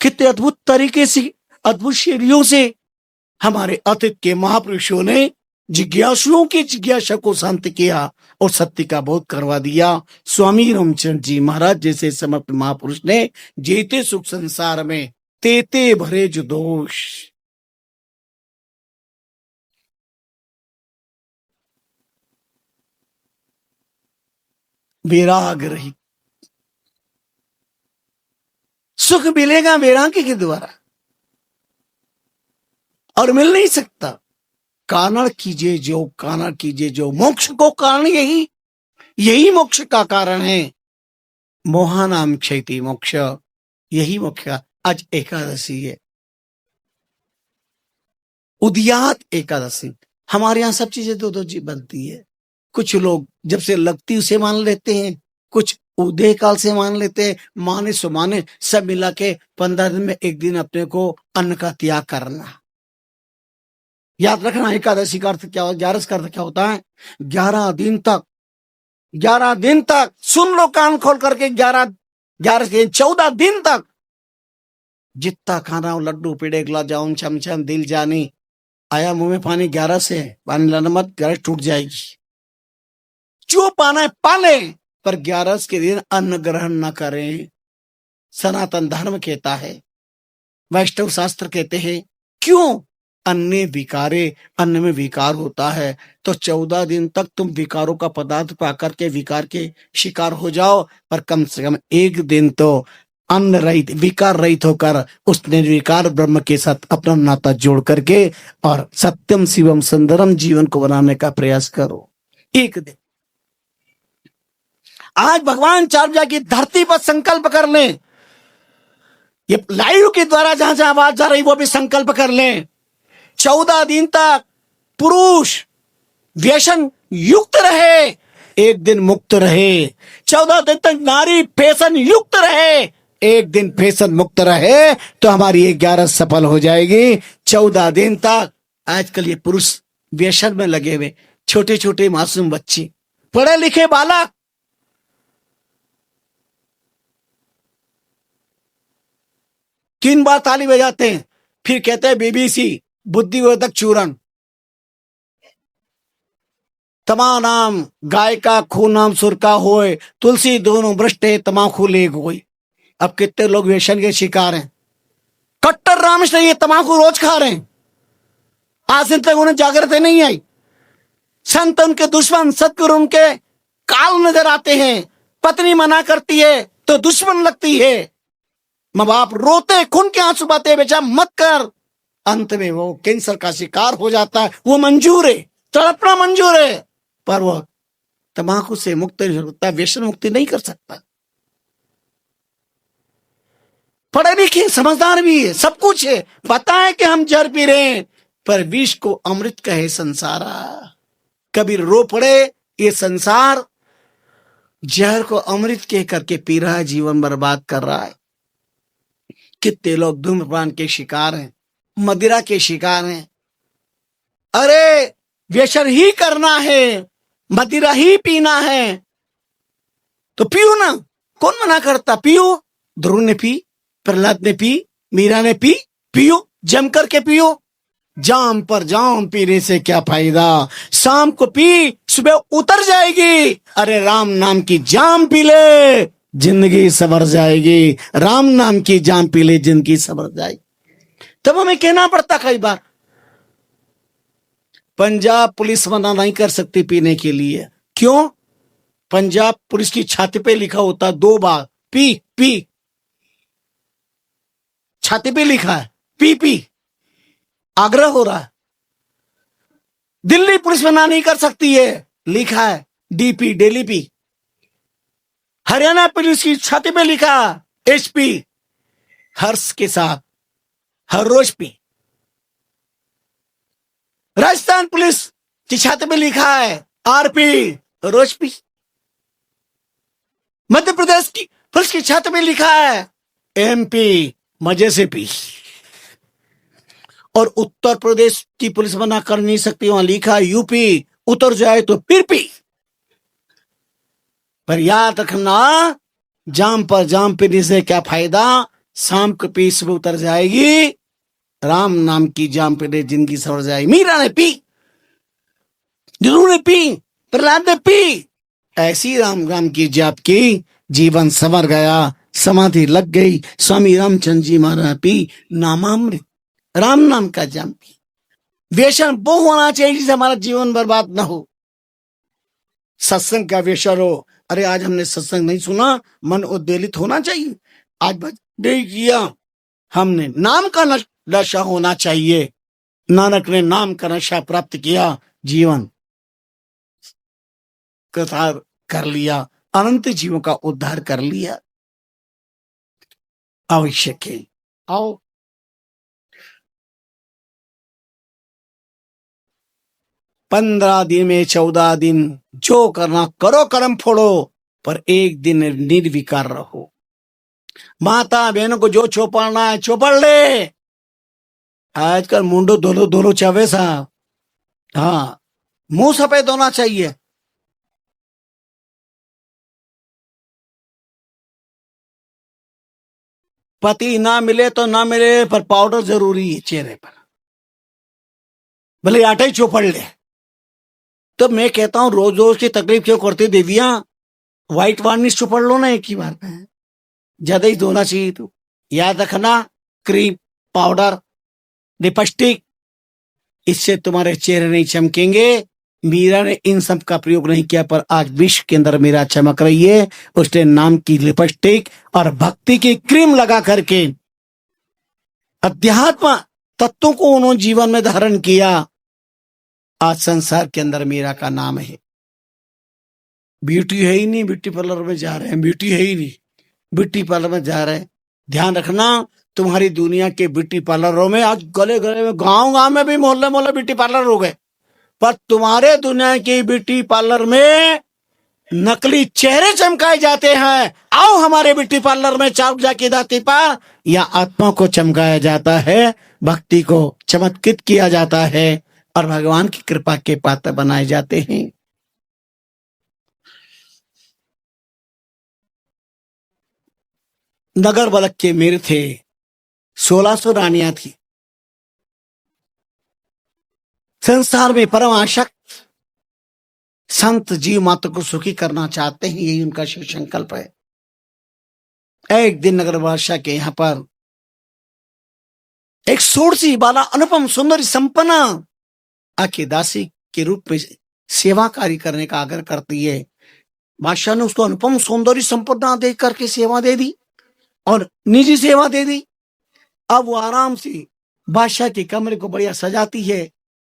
कितने अद्भुत तरीके से, अद्भुत शैलियों से हमारे अतीत के महापुरुषों ने जिज्ञासुओं की जिज्ञासा को शांत किया और सत्य का बोध करवा दिया। स्वामी रामचंद्र जी महाराज जैसे समर्थ महापुरुष ने जेते सुख संसार में, तेते भरे जो दोष। वैराग रहित, सुख मिलेगा वैराग्य के द्वारा और मिल नहीं सकता। कारण कीजिए जो, कारण कीजिए जो, मोक्ष को कारण यही, यही मोक्ष का कारण है। मोहानाम क्षैति मोक्ष, यही मोक्ष। आज एकादशी है, उद्यात एकादशी। हमारे यहाँ सब चीजें दो दो जी बनती है। कुछ लोग जब से लगती उसे मान लेते हैं, कुछ उदय काल से मान लेते हैं। माने सो माने, सब मिला के 15 दिन में एक दिन अपने को अन्न का त्याग करना। याद रखना एकादशी का अर्थ क्या होता है, 11 का अर्थ क्या होता है। 11 दिन तक, 11 दिन तक सुन लो कान खोल करके, 14 दिन तक जितना खाना हो, लड्डू पेड़े गुलाब जामुन चमचम दिल जानी, आया मुंह में पानी 11 से, पानी लाना मत, गैस टूट जाएगी। जो पाना है पाले, पर 11 के दिन अन्न ग्रहण न करें। सनातन धर्म कहता है, वैष्णव शास्त्र कहते हैं। क्यों? अन्न विकारे, अन्न में विकार होता है। तो 14 दिन तक तुम विकारों का पदार्थ पाकर के विकार के शिकार हो जाओ, पर कम से कम एक दिन तो अन्न रहित, विकार रहित होकर उस निर्विकार ब्रह्म के साथ अपना नाता जोड़ करके और सत्यम शिवम सुंदरम जीवन को बनाने का प्रयास करो। एक दिन आज भगवान चारभुजा की धरती पर संकल्प कर लें। ये लाइव के द्वारा जहां जहां आवाज जा रही वो भी संकल्प कर लें। 14 दिन तक पुरुष व्यसन युक्त रहे, एक दिन मुक्त रहे। 14 दिन तक नारी फैशन युक्त रहे, एक दिन फैशन मुक्त रहे, तो हमारी 11 सफल हो जाएगी। 14 दिन तक आजकल ये पुरुष व्यसन में लगे हुए, छोटे छोटे मासूम बच्चे, पढ़े लिखे बालक, तीन बार ताली बजाते हैं, फिर कहते हैं बीबीसी बुद्धिवर्धक चूर्ण। तमा नाम गाय का खून नाम सुर का होए, तुलसी दोनों भ्रष्ट है तमाकू ले गोई। अब कितने लोग व्यसन के शिकार हैं। कट्टर रामकृष्ण ये तमाकू रोज खा रहे हैं, आज दिन तक उन्हें जागृति नहीं आई। संत उनके दुश्मन, सतगुरु उनके काल नजर आते हैं। पत्नी मना करती है तो दुश्मन लगती है। माँ बाप रोते, खून के आंसू बहाते, बेटा मत कर। अंत में वो कैंसर का शिकार हो जाता है। वो मंजूर है, तड़पना मंजूर है, पर वो तंबाकू से मुक्त नहीं हो सकता, व्यसन मुक्ति नहीं कर सकता। पढ़े लिखे समझदार भी है, सब कुछ है, पता है कि हम जहर पी रहे हैं, पर विष को अमृत कहे संसारा। कबीर रो पड़े, ये संसार जहर को अमृत कह करके पी रहा है, जीवन बर्बाद कर रहा है। कितने लोग धूम्रपान के शिकार हैं, मदिरा के शिकार हैं। अरे व्यसन ही करना है, मदिरा ही पीना है तो पियो ना, कौन मना करता, पियो। ध्रुव ने पी, प्रहलाद ने पी, मीरा ने पी, पियो, जम करके पियो। जाम पर जाम पीने से क्या फायदा, शाम को पी सुबह उतर जाएगी। अरे राम नाम की जाम पी ले, जिंदगी संवर जाएगी। राम नाम की जाम पी ले, जिंदगी संवर जाएगी। तब हमें कहना पड़ता कई बार, पंजाब पुलिस मना नहीं कर सकती पीने के लिए। क्यों? पंजाब पुलिस की छाती पे लिखा होता 2 बार पी पी, छाती पे लिखा है पी पी, आग्रह हो रहा है। दिल्ली पुलिस मना नहीं कर सकती है, लिखा है DP daily P. Haryana police की छाती पे लिखा एचपी, हर्ष के साथ हर रोज पी। राजस्थान पुलिस की छाती पे लिखा है आरपी, रोज पी। मध्य प्रदेश की पुलिस की छाती पे लिखा है एमपी, मजे से पी। और उत्तर प्रदेश की पुलिस मना कर नहीं सकती, वहां लिखा है यूपी, उतर जाए तो फिर पी। पर याद रखना, जाम पर जाम पीने से क्या फायदा, शाम को पी सुबह उतर जाएगी। राम नाम की जाम पीने जिंदगी संवर जाएगी। मीरा ने पी, ध्रुव ने पी, प्रहलाद ने पी, ऐसी राम राम की जाप की, जीवन संवर गया, समाधि लग गई। स्वामी रामचंद्र जी महाराज पी नामामृत, राम नाम का जाम पी। व्यसन वो होना चाहिए जिससे हमारा जीवन बर्बाद ना हो। सत्संग का व्यसन हो, अरे आज हमने सत्संग नहीं सुना, मन उद्वेलित होना चाहिए। आज नहीं किया। हमने नाम का नशा होना चाहिए। नानक ने नाम का नशा प्राप्त किया, जीवन कृतार्थ कर लिया, अनंत जीवों का उद्धार कर लिया। आवश्यक है। आओ 15 दिन में 14 दिन जो करना करो, कर्म फोड़ो, पर एक दिन निर्विकार रहो। माता बहनों को जो चौपड़ना है चौपड़ ले। आजकल मुंडो धोलो धोलो चावे साहब। हाँ, मुंह सफेद होना चाहिए। पति ना मिले तो ना मिले, पर पाउडर जरूरी है चेहरे पर, भले आटा ही चौपड़ ले। तो मैं कहता हूं रोज रोज की तकलीफ क्यों करती देवियां, व्हाइट वार्निश चौपड़ लो ना एक ही बार में, ज्यादा ही धोना चाहिए। तो याद रखना, क्रीम, पाउडर, लिपस्टिक, इससे तुम्हारे चेहरे नहीं चमकेंगे। मीरा ने इन सब का प्रयोग नहीं किया, पर आज विश्व के अंदर मीरा चमक रही है। उसने नाम की लिपस्टिक और भक्ति की क्रीम लगा करके अध्यात्म तत्वों को उन्होंने जीवन में धारण किया। आज संसार के अंदर मीरा का नाम है। ब्यूटी है ही नहीं, ब्यूटी पार्लर में जा रहे हैं, ब्यूटी है ही नहीं, ब्यूटी पार्लर में जा रहे हैं। ध्यान रखना, तुम्हारी दुनिया के ब्यूटी पार्लरों में आज गले गले में, गांव गांव में भी, मोहल्ले मोहल्ले ब्यूटी पार्लर हो गए, पर तुम्हारे दुनिया की ब्यूटी पार्लर में नकली चेहरे चमकाए जाते हैं। आओ हमारे ब्यूटी पार्लर में चाक जाके दाती पर, या आत्मा को चमकाया जाता है, भक्ति को चमत्कृत किया जाता है और भगवान की कृपा के पात्र बनाए जाते हैं। नगर बलक के मीर थे, 1600 रानियां थी। संसार में परम आसक्त संत जीव मात्र को सुखी करना चाहते हैं, यही उनका शिव संकल्प है। एक दिन नगर बादशाह के यहां पर एक सोड़सी बाला अनुपम सुंदरी संपन्ना आके दासी के रूप में सेवा कार्य करने का आग्रह करती है। बादशाह ने उसको अनुपम सौंदर्य संपन्ना देख करके सेवा दे दी और निजी सेवा दे दी। अब वो आराम से बादशाह के कमरे को बढ़िया सजाती है,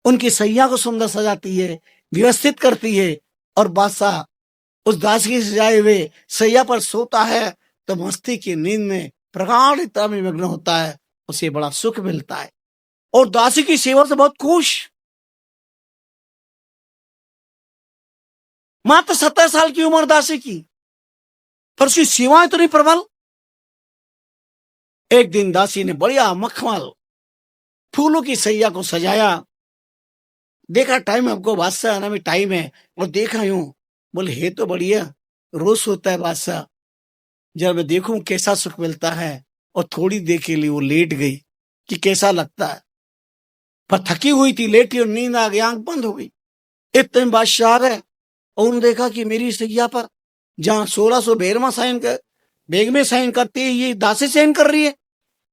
उनकी सैया को सुंदर सजाती है, व्यवस्थित करती है, और बादशाह उस दासी के सजाए हुए सैया पर सोता है तो मस्ती की नींद में प्रगाढ़ता में मग्न होता है, उसे बड़ा सुख मिलता है और दासी की सेवा से बहुत खुश। मात्र 17 साल की उम्र दासी की, पर उसकी सेवा इतनी प्रबल। एक दिन दासी ने बढ़िया मखमल फूलों की सैया को सजाया। देखा टाइम, आपको बादशाह आना में टाइम है, और देखा यूं, बोले हे तो बढ़िया, रोज सोता है बादशाह, जब मैं देखूं कैसा सुख मिलता है। और थोड़ी देर के लिए वो लेट गई कि कैसा लगता है, पर थकी हुई थी, लेटी और नींद आ गई, आंख बंद हो गई। इतने बादशाह आ गए और उन्होंने देखा कि मेरी सैया पर जहां 1600 बेरमा साइन कर, बेग में साइन करती है, ये दासी साइन कर रही है।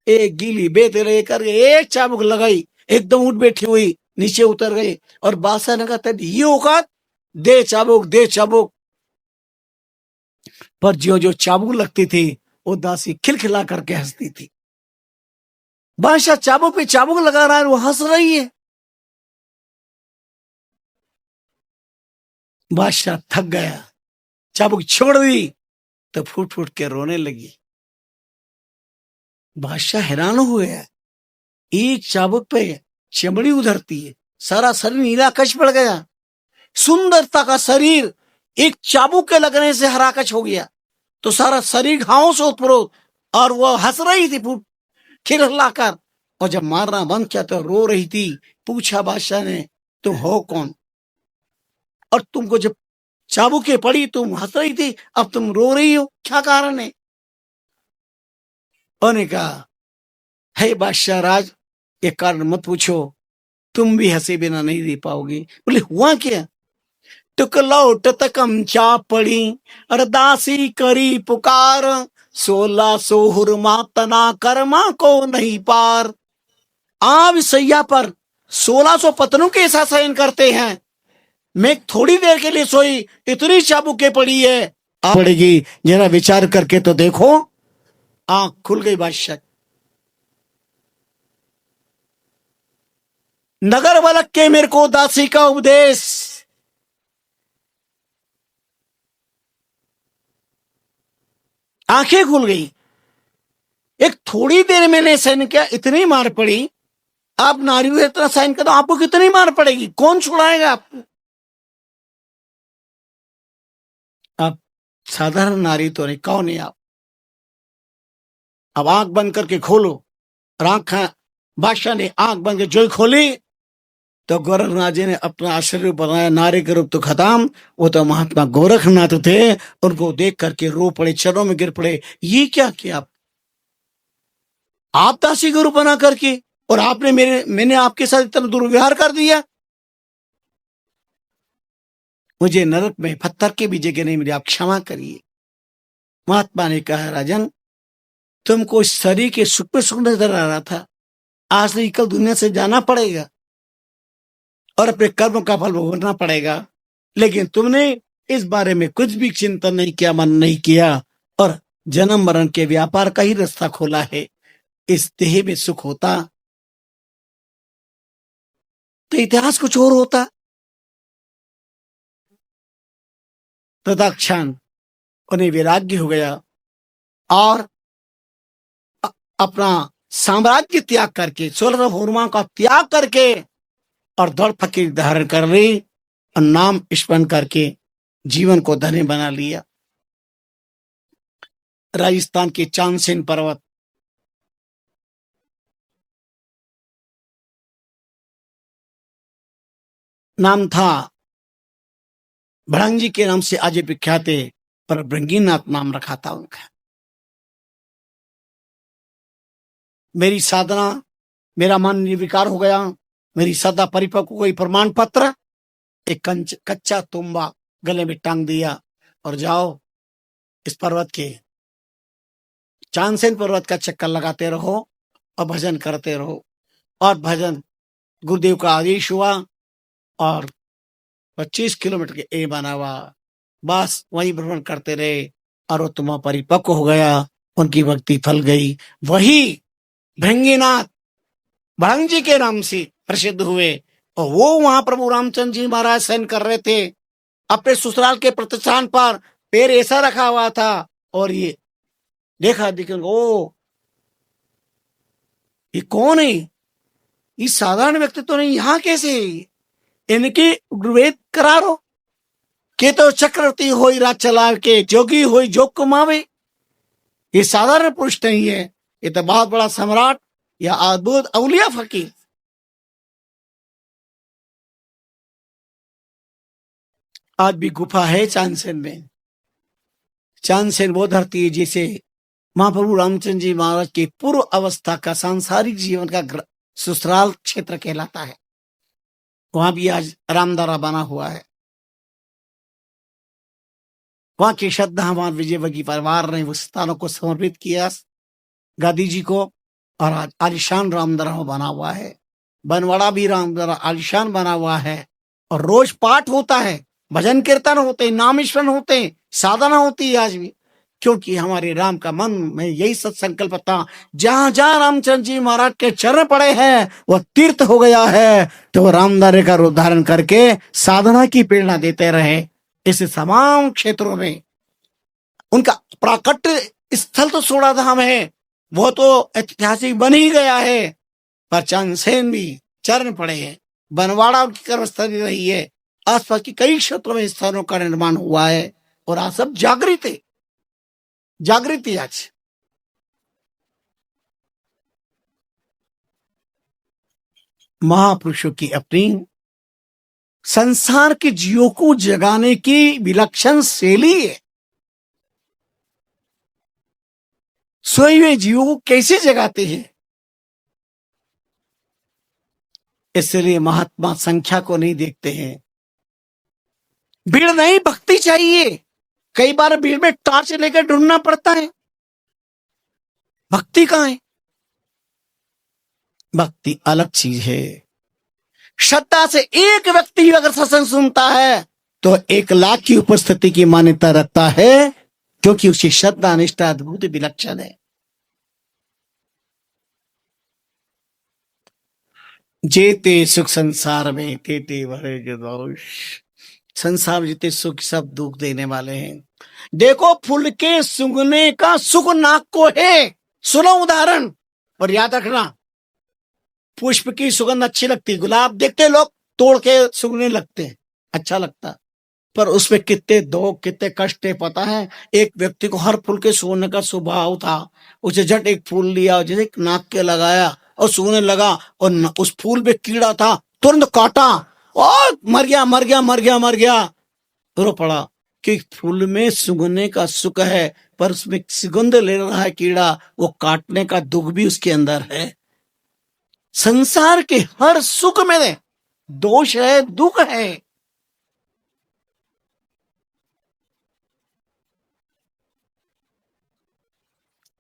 एक गीली बेत लेकर एक चाबुक लगाई, एकदम उठ बैठी हुई, नीचे उतर गई। और बादशाह ने कहा ये औकात, दे चाबुक, दे चाबुक। पर जो जो चाबुक लगती थी वो दासी खिलखिला करके हंसती थी। बादशाह चाबुक पे चाबुक लगा रहा है, वो हंस रही है। बादशाह थक गया, चाबुक छोड़ दी तो फूट फूट के रोने लगी। बादशाह हैरान हुए, एक चाबुक पे चमड़ी उधरती है, सारा शरीर नीलाकश पड़ गया। सुंदरता का शरीर एक चाबुक के लगने से हराकश हो गया, तो सारा शरीर घावों से उत्प्रोत, और वह हंस रही थी फूट खिलखिलाकर। और जब मारना बंद किया तो रो रही थी। पूछा बादशाह ने, तुम हो कौन, और तुमको जब चाबुकें पड़ी तुम हंस रही थी, अब तुम रो रही हो, क्या कारण है? उन्होंने कहा, हे बादशाह राज, ये कारण मत पूछो, तुम भी हंसे बिना नहीं रह पाओगे। बोले हुआ क्या? टुकलौट तकम चा पड़ी अरदासी करी पुकार, 1600 हुरमा तना कर्मा को नहीं पार। आप सैया पर 1600 पत्नों के साथ शयन करते हैं, मैं थोड़ी देर के लिए सोई, इतनी चाबुकें पड़ी है। आप पड़ेगी, जरा विचार करके तो देखो। आंख खुल गई बादशाह। नगर बालक के मेरे को दासी का उपदेश, आंखें खुल गई। एक थोड़ी देर मैंने सहन किया, इतनी मार पड़ी। आप नारी हुए इतना सहन कर दो, आपको कितनी मार पड़ेगी, कौन छुड़ाएगा आपको? आप साधारण नारी तो नहीं, कौन है आप? अब आंख बंद करके खोलो। और आंख, बादशाह ने आंख बंद कर जो खोली तो गोरखनाथ जी ने अपना आश्चर्य बनाया। नारी का रूप तो खत्म, वो तो महात्मा गोरखनाथ थे। उनको देख करके रो पड़े, चरणों में गिर पड़े। ये क्या किया आप दासी का रूप बना करके, और आपने मैंने आपके साथ इतना दुर्व्यवहार कर दिया। मुझे नरक में पत्थर की भी जगह नहीं मिली, आप क्षमा करिए। महात्मा ने कहा, राजन तुमको इस शरीर के सुख में सुख नजर आ रहा था, आज नहीं कल दुनिया से जाना पड़ेगा और अपने कर्म का फल भोगना पड़ेगा। लेकिन तुमने इस बारे में कुछ भी चिंतन नहीं किया, मन नहीं किया, और जन्म मरण के व्यापार का ही रास्ता खोला है। इस देह में सुख होता तो इतिहास कुछ और होता। तत्क्षण उन्हें वैराग्य हो गया और अपना साम्राज्य त्याग करके, 16 भूरमा का त्याग करके और दौड़ फकीर धारण कर ली और नाम स्मरण करके जीवन को धन्य बना लिया। राजस्थान के चांदसेन पर्वत, नाम था भड़ंग जी के नाम से आज विख्यात है, पर भृंगीनाथ नाम रखा था उनका। मेरी साधना, मेरा मन निर्विकार हो गया, मेरी सदा परिपक्व हो गई। प्रमाण पत्र एक कच्चा तुम्बा गले में टांग दिया और जाओ इस पर्वत के, चांदसेन पर्वत का चक्कर लगाते रहो और भजन करते रहो। और भजन गुरुदेव का आदेश हुआ और 25 किलोमीटर के ए बना हुआ, बस वही भ्रमण करते रहे और वो तुम्हारा परिपक्व हो गया, उनकी भक्ति फल गई। वही भृंगीनाथ भड़ंग जी के नाम से प्रसिद्ध हुए। और वो वहां प्रभु रामचंद्र जी महाराज शयन कर रहे थे, अपने ससुराल के प्रतिष्ठान पर पैर ऐसा रखा हुआ था और ये देखा ओ ये कौन है, ये साधारण व्यक्ति तो नहीं, यहाँ कैसे? इनकी वेद करारो के तो चक्रवर्ती हो राज चला के, जोगी हो जोग कमावे। ये साधारण पुरुष नहीं है, ये तो बहुत बड़ा सम्राट या अद्भुत औलिया फकीर। आज भी गुफा है चांदसेन में। चांदसेन वो धरती है जिसे महाप्रभु रामचंद्र जी महाराज की पूर्व अवस्था का सांसारिक जीवन का ससुराल क्षेत्र कहलाता है। वहां भी आज रामदारा बना हुआ है। वहां की श्रद्धा हमारे विजयवगी परिवार ने उस स्थानों को समर्पित किया गांधी जी को, और आज आलिशान रामदरा बना हुआ है। बनवाड़ा भी रामदरा आलिशान बना हुआ है और रोज पाठ होता है, भजन कीर्तन होते, नाम स्मरण होते, साधना होती है आज भी। क्योंकि हमारे राम का मन में यही सत्संकल्प था, जहां जहां रामचंद्र जी महाराज के चरण पड़े हैं वह तीर्थ हो गया है। तो रामदारे का रूप धारण करके साधना की प्रेरणा देते रहे। इस तमाम क्षेत्रों में उनका प्राकट्य स्थल तो सोड़ा धाम है, वो तो ऐतिहासिक बन ही गया है, पर चांदसेन भी चरण पड़े हैं। बनवाड़ा उनकी कर्मस्थली रही है। आसपास के कई क्षेत्रों में स्थानों का निर्माण हुआ है और आज सब जागृत है, जागृति आज। महापुरुषों की अपनी संसार के जीवों को जगाने की विलक्षण शैली है। सोए हुए जीवों को कैसे जगाते हैं? इसलिए महात्मा संख्या को नहीं देखते हैं। भीड़ नहीं, भक्ति चाहिए। कई बार भीड़ में टॉर्च लेकर ढूंढना पड़ता है, भक्ति कहां है? भक्ति अलग चीज है। श्रद्धा से एक व्यक्ति अगर सत्संग सुनता है तो 1 लाख की उपस्थिति की मान्यता रखता है, क्योंकि उसकी श्रद्धा निष्ठा अद्भुत विलक्षण है। जेते सुख संसार में तेते भरे जो दोष। संसार में जितने सुख सब दुख देने वाले हैं। देखो फूल के सूंघने का सुख नाक को है। सुनो उदाहरण और याद रखना। पुष्प की सुगंध अच्छी लगती, गुलाब देखते लोग तोड़ के सूंघने लगते हैं, अच्छा लगता, पर उसमें कितने दो कितने कष्ट है पता है। एक व्यक्ति को हर फूल के सूंघने का स्वभाव था। उसे झट एक फूल लिया और जैसे नाक के लगाया और सूंघने लगा और उस फूल में कीड़ा था, तुरंत काटा और मर गया मर गया मर गया मर गया। रो पड़ा कि फूल में सूंघने का सुख है पर उसमें सुगंध ले रहा है कीड़ा, वो काटने का दुख भी उसके अंदर है। संसार के हर सुख में दोष है, दुख है।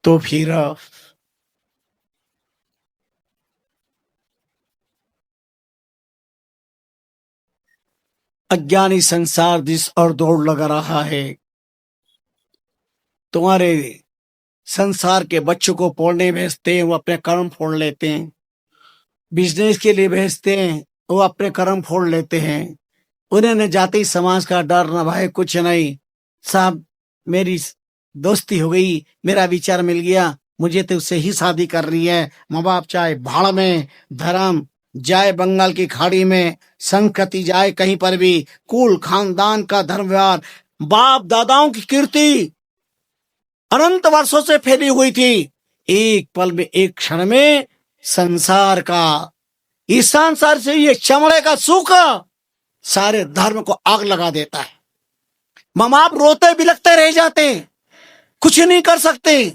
तो फिर अज्ञानी संसार जिस और दौड़ लगा रहा है, तुम्हारे संसार के बच्चों को पढ़ने भेजते हैं, वो अपने कर्म फोड़ लेते हैं। बिजनेस के लिए भेजते हैं, वो अपने कर्म फोड़ लेते हैं। उन्हें न जाति समाज का डर न भाई कुछ नहीं। साहब मेरी दोस्ती हो गई, मेरा विचार मिल गया, मुझे तो उससे ही शादी कर रही है। माँ बाप चाहे भाड़ में, धर्म जाए बंगाल की खाड़ी में, संगति जाए कहीं पर भी, कुल खानदान का धर्म व्यवहार, बाप दादाओं की कीर्ति अनंत वर्षों से फैली हुई थी। एक पल में एक क्षण में संसार का, इस संसार से ये चमड़े का सुख सारे धर्म को आग लगा देता है। माँ बाप रोते बिलखते रह जाते, कुछ नहीं कर सकते,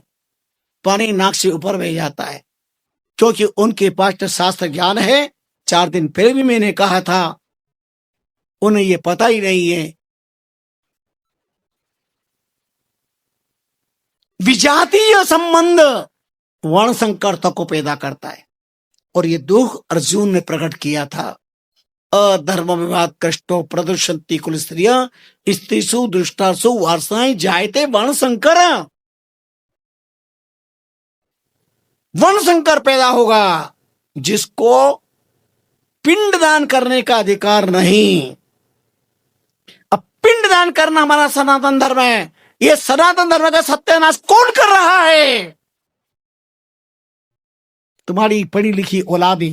पानी नाक से ऊपर बह जाता है, क्योंकि उनके पास तो शास्त्र ज्ञान है। 4 दिन पहले भी मैंने कहा था, उन्हें ये पता ही नहीं है। विजातीय संबंध वर्ण संकरता को पैदा करता है और ये दुख अर्जुन ने प्रकट किया था। अधर्म विवाद कष्टो प्रदर्शंति कुल स्त्रियां स्त्रीसु दुष्टासु वार्षाएं जायते वर्ण संकर। वर्ण संकर पैदा होगा जिसको पिंडदान करने का अधिकार नहीं। अब पिंडदान करना हमारा सनातन धर्म है। ये सनातन धर्म का सत्यानाश कौन कर रहा है? तुम्हारी पढ़ी लिखी औलादी।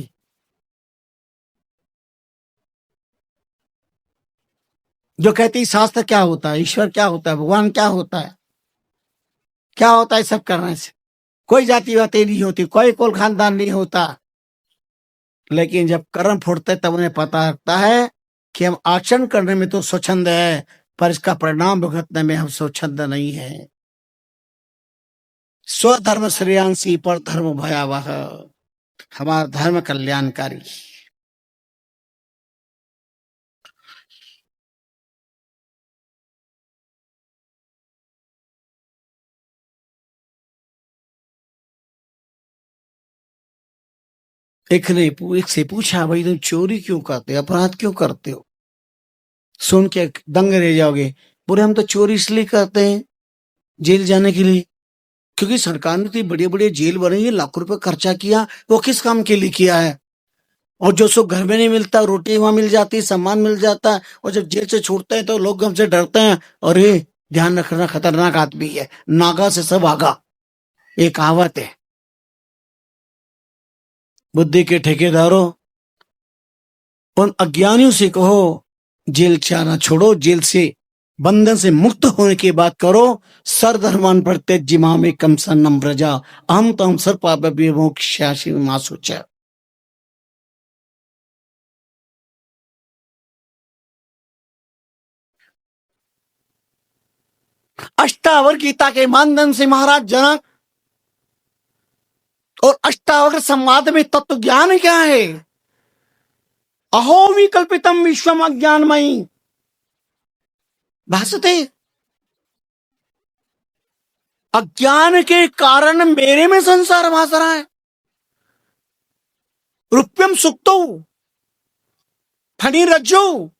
जो कहती शास्त्र क्या होता है, ईश्वर क्या होता है, भगवान क्या होता है, क्या होता है, सब करने से कोई जाति वाति नहीं होती, कोई कुल खानदान नहीं होता। लेकिन जब कर्म फूटते तब उन्हें पता लगता है कि हम आचरण करने में तो स्वच्छंद है, पर इसका परिणाम भुगतने में हम स्वच्छंद नहीं है। स्वधर्म श्रेयांसी पर धर्म भयावह। हमारा धर्म कल्याणकारी। एक से पूछा, भाई तुम चोरी क्यों करते हो, अपराध क्यों करते हो? सुन के दंग रह जाओगे। बोले हम तो चोरी इसलिए करते हैं जेल जाने के लिए, क्योंकि सरकार ने तो बड़े बड़े जेल बनाई, लाखों रुपए खर्चा किया, वो किस काम के लिए किया है? और जो सुख घर में नहीं मिलता, रोटी वहां मिल जाती, सामान मिल जाता है, और जब जेल से छूटते हैं तो लोग हमसे डरते हैं, और ये ध्यान रखना खतरनाक आदमी है, नागा से सब आगा, ये कहावत है। बुद्धि के ठेकेदारों, उन अज्ञानियों से कहो जेल जाना छोड़ो, जेल से बंधन से मुक्त होने की बात करो। सर्वधर्मान प्रत्येक जिमा में कम सन्नम प्रजा अहम तम सर पाप विमोक्ष्यासि मासुच। अष्टावर गीता के मानदंड से महाराज जनक और अष्टावक्र संवाद में तत्व ज्ञान क्या है? अहो विकल्पितम विश्वम अज्ञानमयी भासते। अज्ञान के कारण मेरे में संसार भास रहा है। रूप्यम सुक्तो फणी रज्जो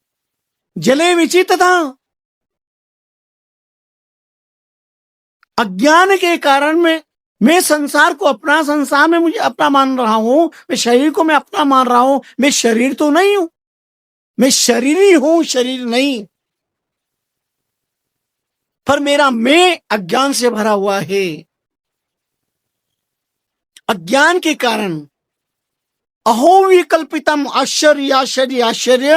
जले विचित था। अज्ञान के कारण में मैं संसार को अपना, संसार में मुझे अपना मान रहा हूं, मैं शरीर को मैं अपना मान रहा हूं। मैं शरीर तो नहीं हूं, मैं शरीर ही हूं, शरीर नहीं। पर मेरा मैं अज्ञान से भरा हुआ है। अज्ञान के कारण अहो विकल्पितम, आश्चर्य आश्चर्य आश्चर्य,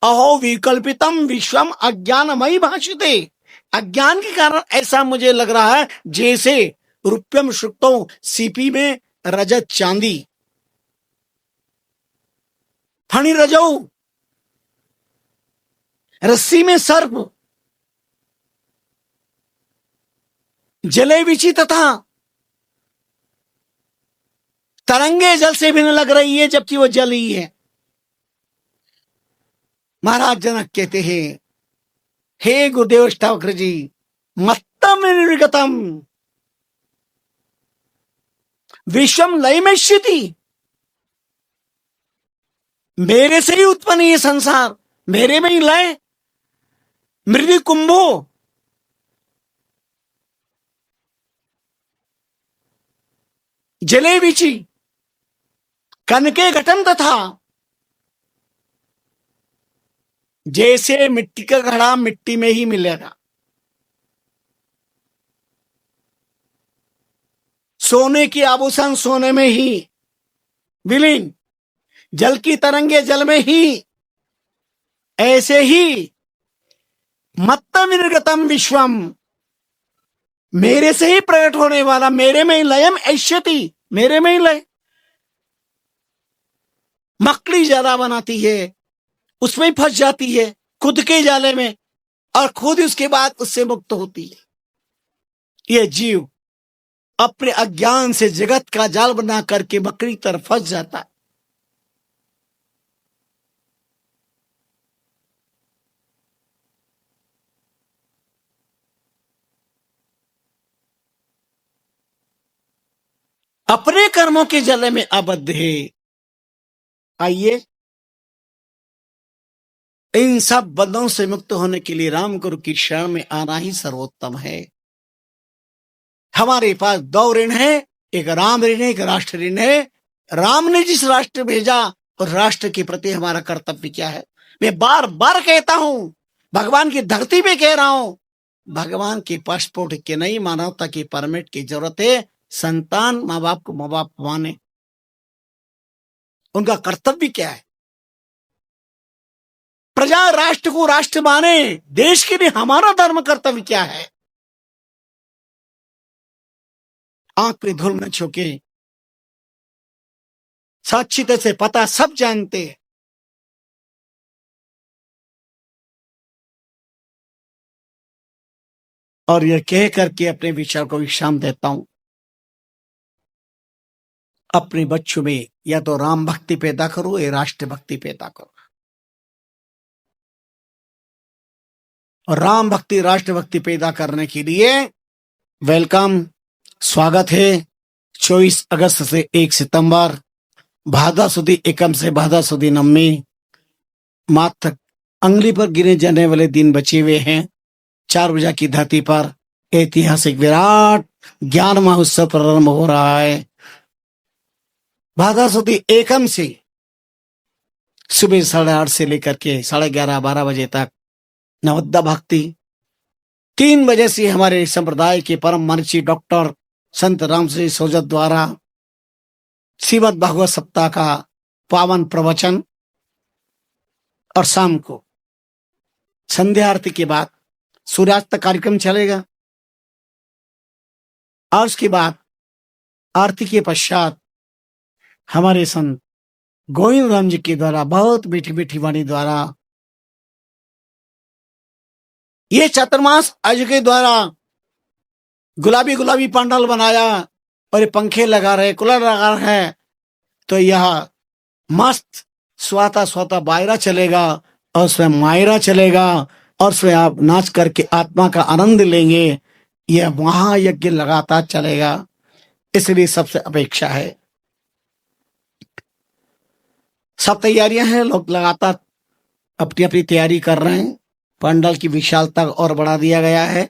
अहो विकल्पितम विश्वम अज्ञानमयी भाषते। अज्ञान के कारण ऐसा मुझे लग रहा है जैसे रुपयम शुक्तो, सीपी में रजत चांदी, फणी रजौ, रस्सी में सर्प, जले विची तथा तरंगे जल से भी न लग रही है जबकि वो जल ही है। महाराज जनक कहते हैं, हे गुरुदेव अष्टावक्र जी, मत्तम निर्गतम विश्वम लयमेष्यति। मेरे से ही उत्पन्न ये संसार, मेरे में ही लय। मृदि कुंभो, जले विची, कनके घटम तथा। जैसे मिट्टी का घड़ा मिट्टी में ही मिलेगा, सोने की आभूषण सोने में ही विलीन, जल की तरंगे जल में ही, ऐसे ही मत्तम निर्गतम विश्वम, मेरे से ही प्रकट होने वाला, मेरे में ही लयम ऐश्यति, मेरे में ही लय। मकड़ी जाला बनाती है, उसमें ही फंस जाती है खुद के जाले में, और खुद उसके बाद उससे मुक्त होती है। ये जीव अपने अज्ञान से जगत का जाल बना करके मकड़ी तरफ फंस जाता है। अपने कर्मों के जले में आबद्ध है। आइए, इन सब बंधों से मुक्त होने के लिए राम गुरु की शरण में आना ही सर्वोत्तम है। हमारे पास दो ऋण है, एक राम ऋण है, एक राष्ट्र ऋण है। राम ने जिस राष्ट्र भेजा, और राष्ट्र के प्रति हमारा कर्तव्य क्या है। मैं बार बार कहता हूं, भगवान की धरती पे कह रहा हूं, भगवान के पासपोर्ट के नहीं, मानवता की परमिट की जरूरत है। संतान माँ बाप को माँ बाप माने, उनका कर्तव्य क्या है। प्रजा राष्ट्र को राष्ट्र माने, देश के लिए हमारा धर्म कर्तव्य क्या है। आंख पे धूल न छोके, साक्षिता से पता सब जानते हैं। और यह कह करके अपने विचार को विश्राम देता हूं। अपने बच्चों में या तो राम भक्ति पैदा करो या राष्ट्र भक्ति पैदा करो। और राम भक्ति राष्ट्र भक्ति पैदा करने के लिए वेलकम, स्वागत है। 24 अगस्त से 1 सितंबर, भादा सुदी एकम से भादा सुदी नवमी, मात्र अंगली पर गिने जाने वाले दिन बचे हुए हैं। 4 बजे की धरती पर ऐतिहासिक विराट ज्ञान महोत्सव प्रारंभ हो रहा है। भादा सुदी एकम से सुबह 8:30 से लेकर के 11:30-12 बजे तक नवद्दा भक्ति। 3 बजे से हमारे संप्रदाय के परम महर्षि डॉक्टर संत रामश्री सोजत द्वारा श्रीमद् भागवत सप्ताह का पावन प्रवचन, और शाम को संध्या आरती के बाद सूर्यास्त कार्यक्रम चलेगा। और उसके बाद आरती के पश्चात हमारे संत गोविंद राम जी के द्वारा बहुत मीठी मीठी वाणी द्वारा ये चातुर्मास आज के द्वारा गुलाबी गुलाबी पंडाल बनाया, और ये पंखे लगा रहे, कूलर लगा रहे हैं, तो यह मस्त स्वाता स्वाता बायरा चलेगा, और उसमें मायरा चलेगा, और उसमें आप नाच करके आत्मा का आनंद लेंगे। यह महायज्ञ लगातार चलेगा, इसलिए सबसे अपेक्षा है। सब तैयारियां हैं, लोग लगातार अपनी अपनी तैयारी कर रहे हैं। पंडाल की विशालता और बढ़ा दिया गया है।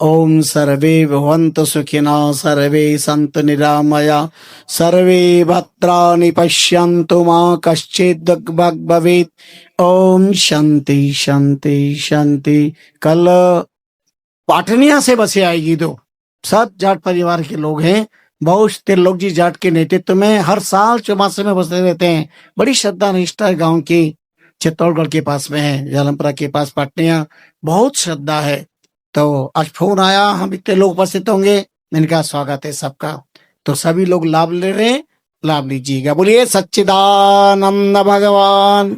ओम सर्वे भवन्तु सुखिनः सर्वे सन्तु निरामया सर्वे भद्राणि पश्यन्तु मा कश्चित् दुःखभाग् भवेत्। ओम शांति शांति शांति। कल पाटनिया से बसें आएगी दो, सब जाट परिवार के लोग हैं। बहुत त्रिलोक जी जाट के नेतृत्व में हर साल चौमासे में बसते रहते हैं। बड़ी श्रद्धा निष्ठा है गांव की, चित्तौड़गढ़ के पास में है, जालमपुरा के पास पाटनिया, बहुत श्रद्धा है। तो आज फोन आया, हम इतने लोग उपस्थित होंगे, इनका स्वागत है सबका। तो सभी लोग लाभ ले रहे हैं, लाभ लीजिएगा। बोलिए सच्चिदानंद भगवान